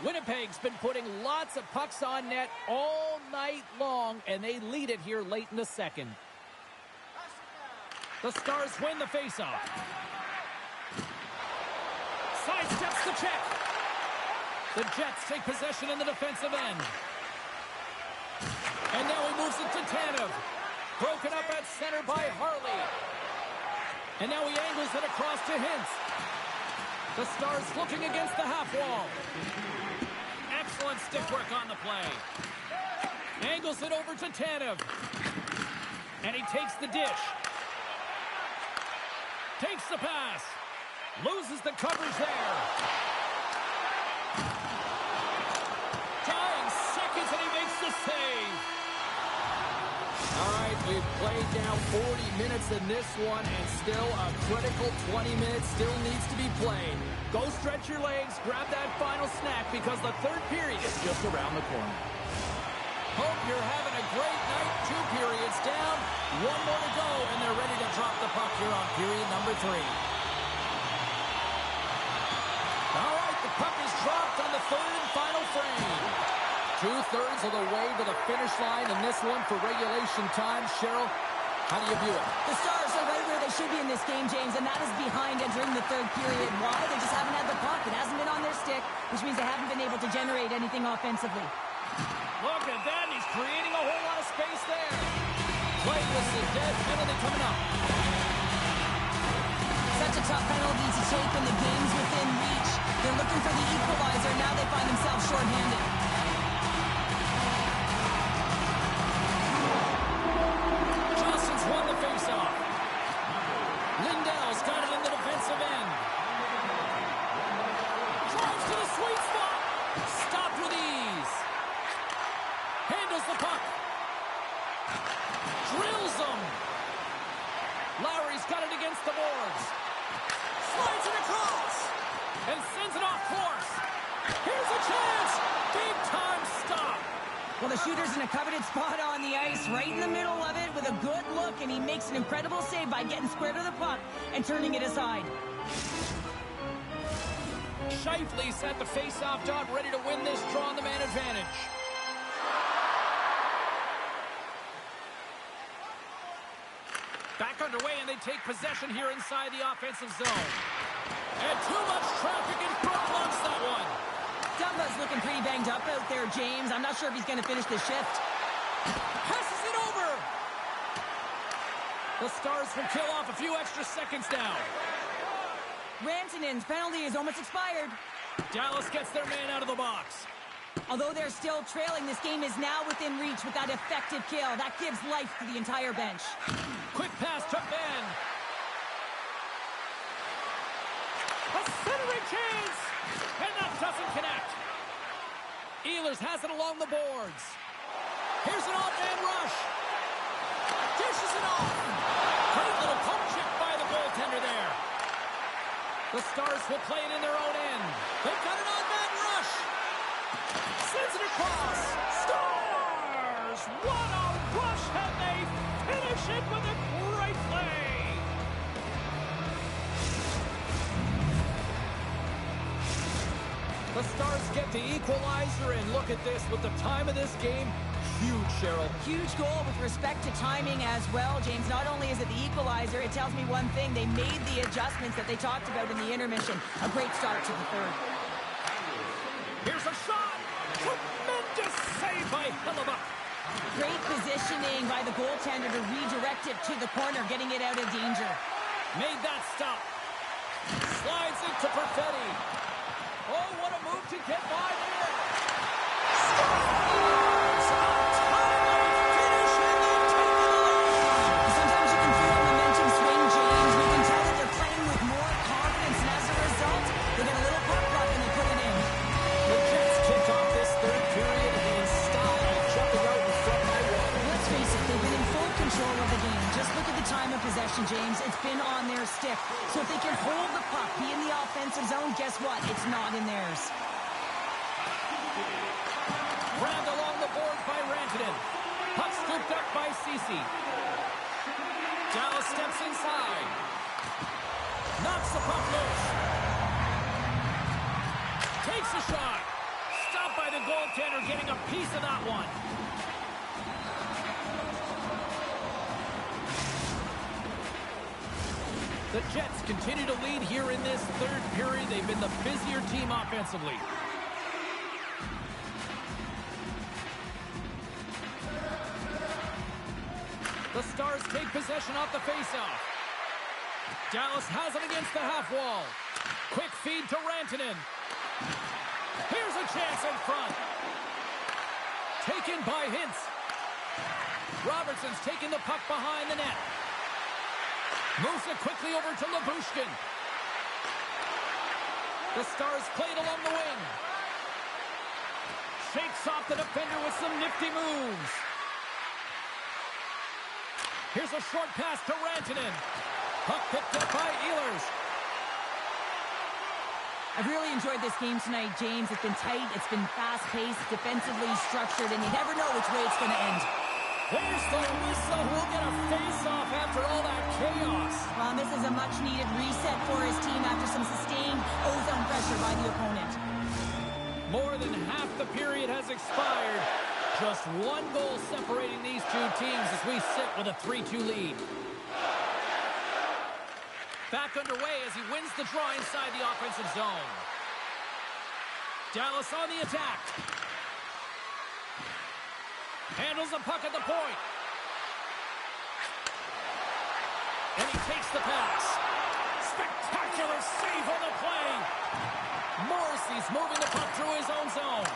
Winnipeg's been putting lots of pucks on net all night long, and they lead it here late in the second. The Stars win the faceoff. Sidesteps the check. The Jets take possession in the defensive end. And now he moves it to Tanev. Broken up at center by Harley. And now he angles it across to Hintz. The Stars looking against the half wall. Excellent stick work on the play. Angles it over to Tanev. And he takes the dish. Takes the pass. Loses the coverage there. Tying seconds and he makes the save. All right, we've played now 40 minutes in this one, and still a critical 20 minutes still needs to be played. Go stretch your legs, grab that final snack, because the third period is just around the corner. Hope you're having a great night. 2 periods down, 1 more to go, and they're ready to drop the puck here on period number 3. All right, the puck is dropped on the third and final frame. 2/3 of the way to the finish line in this one for regulation time. Cheryl, how do you view it? The Stars are right where they should be in this game, James, and that is behind entering the third period. Why? They just haven't had the puck. It hasn't been on their stick, which means they haven't been able to generate anything offensively. Look at that. He's creating a whole lot of space there. Play whistle, dead penalty coming up. Such a tough penalty to take when the game's within reach. They're looking for the equalizer. Now they find themselves shorthanded. Johnson's won the faceoff. Lindell's got it in the defensive end. Drives to the sweet spot. Stopped with ease. Handles the puck. Drills him. Lowry's got it against the boards. Slides it across. And sends it off course. Here's a chance. Big time stop. Well, the shooter's in a coveted spot on the ice, right in the middle of it with a good look, and he makes an incredible save by getting square to the puck and turning it aside. Scheifele's at the face-off dot, ready to win this draw on the man advantage. Back underway, and they take possession here inside the offensive zone. And too much traffic in front, blocks that one. Dumba's looking pretty banged up out there, James. I'm not sure if he's going to finish this shift. Passes it over. The Stars will kill off a few extra seconds now. Rantanen's penalty is almost expired. Dallas gets their man out of the box. Although they're still trailing, this game is now within reach with that effective kill. That gives life to the entire bench. Quick pass to Ben. A centering chance. And that doesn't connect. Ehlers has it along the boards. Here's an off-man rush. Dishes it off. Great little poke check by the goaltender there. The Stars will play it in their own end. They've got an odd-man rush. Sends it across. Stars! What a rush, and they finish it with a great play. The Stars get the equalizer, and look at this with the time of this game. Huge, Cheryl. Huge goal with respect to timing as well, James. Not only is it the equalizer, it tells me one thing. They made the adjustments that they talked about in the intermission. A great start to the third. Here's a shot. Tremendous save by Hellebuyck. Great positioning by the goaltender to redirect it to the corner, getting it out of danger. Made that stop. Slides it to Perfetti. Oh, what a move to get by there. Stars! Timely finish, and they take the lead. Sometimes you can feel the momentum swing, James. We can tell that they're playing with more confidence, and as a result, they get a little puck luck and they put it in. The Jets kick off this third period in style, jumping out in front by one. Let's face it, they've been in full control of the game. Just look at the time of possession, James. It's been on their stick. So if they can hold the puck, be in the offensive zone, guess what? It's not in theirs. Grabbed along the boards by Rantanen. Puck scooped up by Ceci. Dallas steps inside. Knocks the puck loose. Takes a shot. Stopped by the goaltender, getting a piece of that one. The Jets continue to lead here in this third period. They've been the busier team offensively. The Stars take possession off the faceoff. Dallas has it against the half wall. Quick feed to Rantanen. Here's a chance in front. Taken by Hintz. Robertson's taking the puck behind the net. Moves it quickly over to Lyubushkin. The Stars played along the wing. Shakes off the defender with some nifty moves. Here's a short pass to Rantanen. Puck picked up by Ehlers. I've really enjoyed this game tonight, James. It's been tight, it's been fast-paced, defensively structured, and you never know which way it's going to end. There's the whistle. We'll get a face-off after all that chaos. This is a much-needed reset for his team after some sustained ozone pressure by the opponent. More than half the period has expired. Just one goal separating these two teams as we sit with a 3-2 lead. Back underway as he wins the draw inside the offensive zone. Dallas on the attack. Handles the puck at the point. And he takes the pass. Spectacular save on the play. Morrissey's moving the puck through his own zone.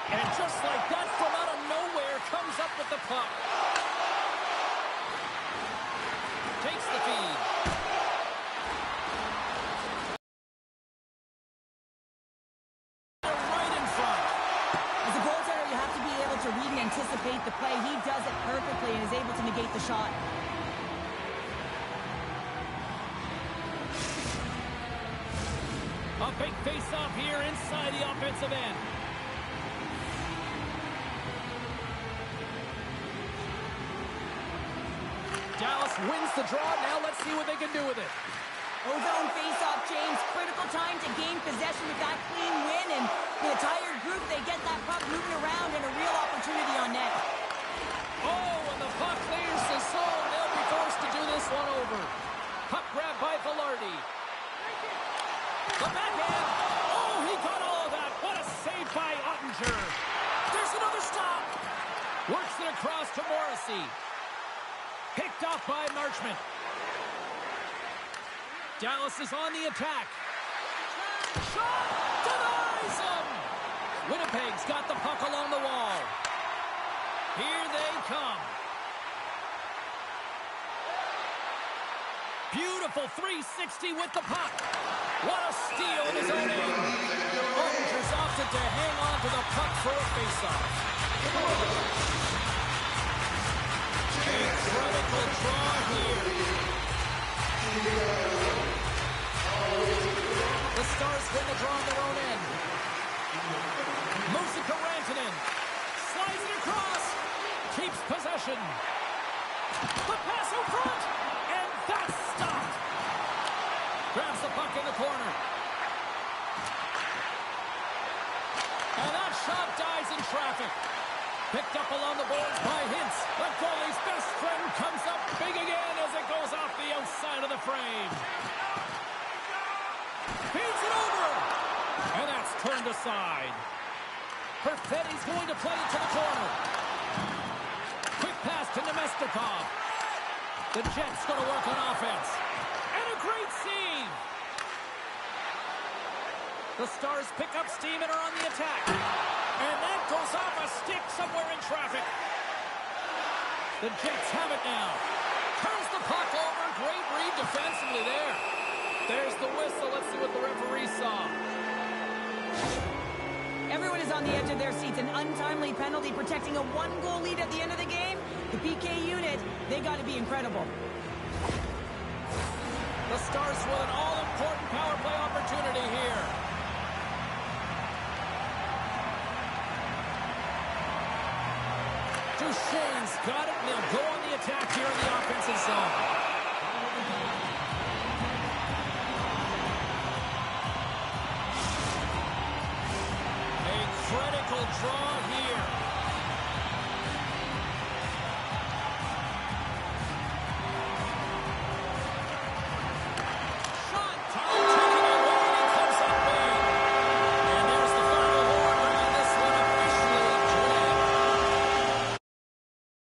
And just like that, from out of nowhere, comes up with the puck. Takes the feed. Right in front. As a goaltender, you have to be able to read and anticipate the play. He does it perfectly and is able to negate the shot. A big face-off here inside the offensive end. wins the draw. Now let's see what they can do with it. Ozone face-off, James. Critical time to gain possession with that clean win. And with a tired group, they get that puck moving around and a real opportunity on net. Oh, and the puck clears the zone. They'll be forced to do this one over. Puck grab by Velarde. The backhand. Oh, he got all of that. What a save by Ottinger. There's another stop. Works it across to Morrissey. Picked off by Marchment. Dallas is on the attack. Shot! Denies him! Winnipeg's got the puck along the wall. Here they come. Beautiful 360 with the puck. What a steal in his own end. Ottinger's opted to hang on to the puck for a faceoff. Incredible draw here. The Stars win the draw on their own end. Musika Rantanen slides it across. Keeps possession. The pass in front. And that's stopped. Grabs the puck in the corner. And that shot dies in traffic. Picked up along the boards by Hintz. The goalie's best friend comes up big again as it goes off the outside of the frame. Feeds it over. And that's turned aside. Perfetti's going to play it to the corner. Quick pass to Nemestikov. The Jets going to work on offense. And a great save. The Stars pick up steam and are on the attack. And that goes off a stick somewhere in traffic. The Jets have it now. Turns the puck over. Great read defensively there. There's the whistle. Let's see what the referee saw. Everyone is on the edge of their seats. An untimely penalty protecting a one-goal lead at the end of the game. The PK unit, they got to be incredible. The Stars with an all-important power play opportunity here. Duchesne's got it, and they'll go on the attack here in the offensive zone. A critical draw here.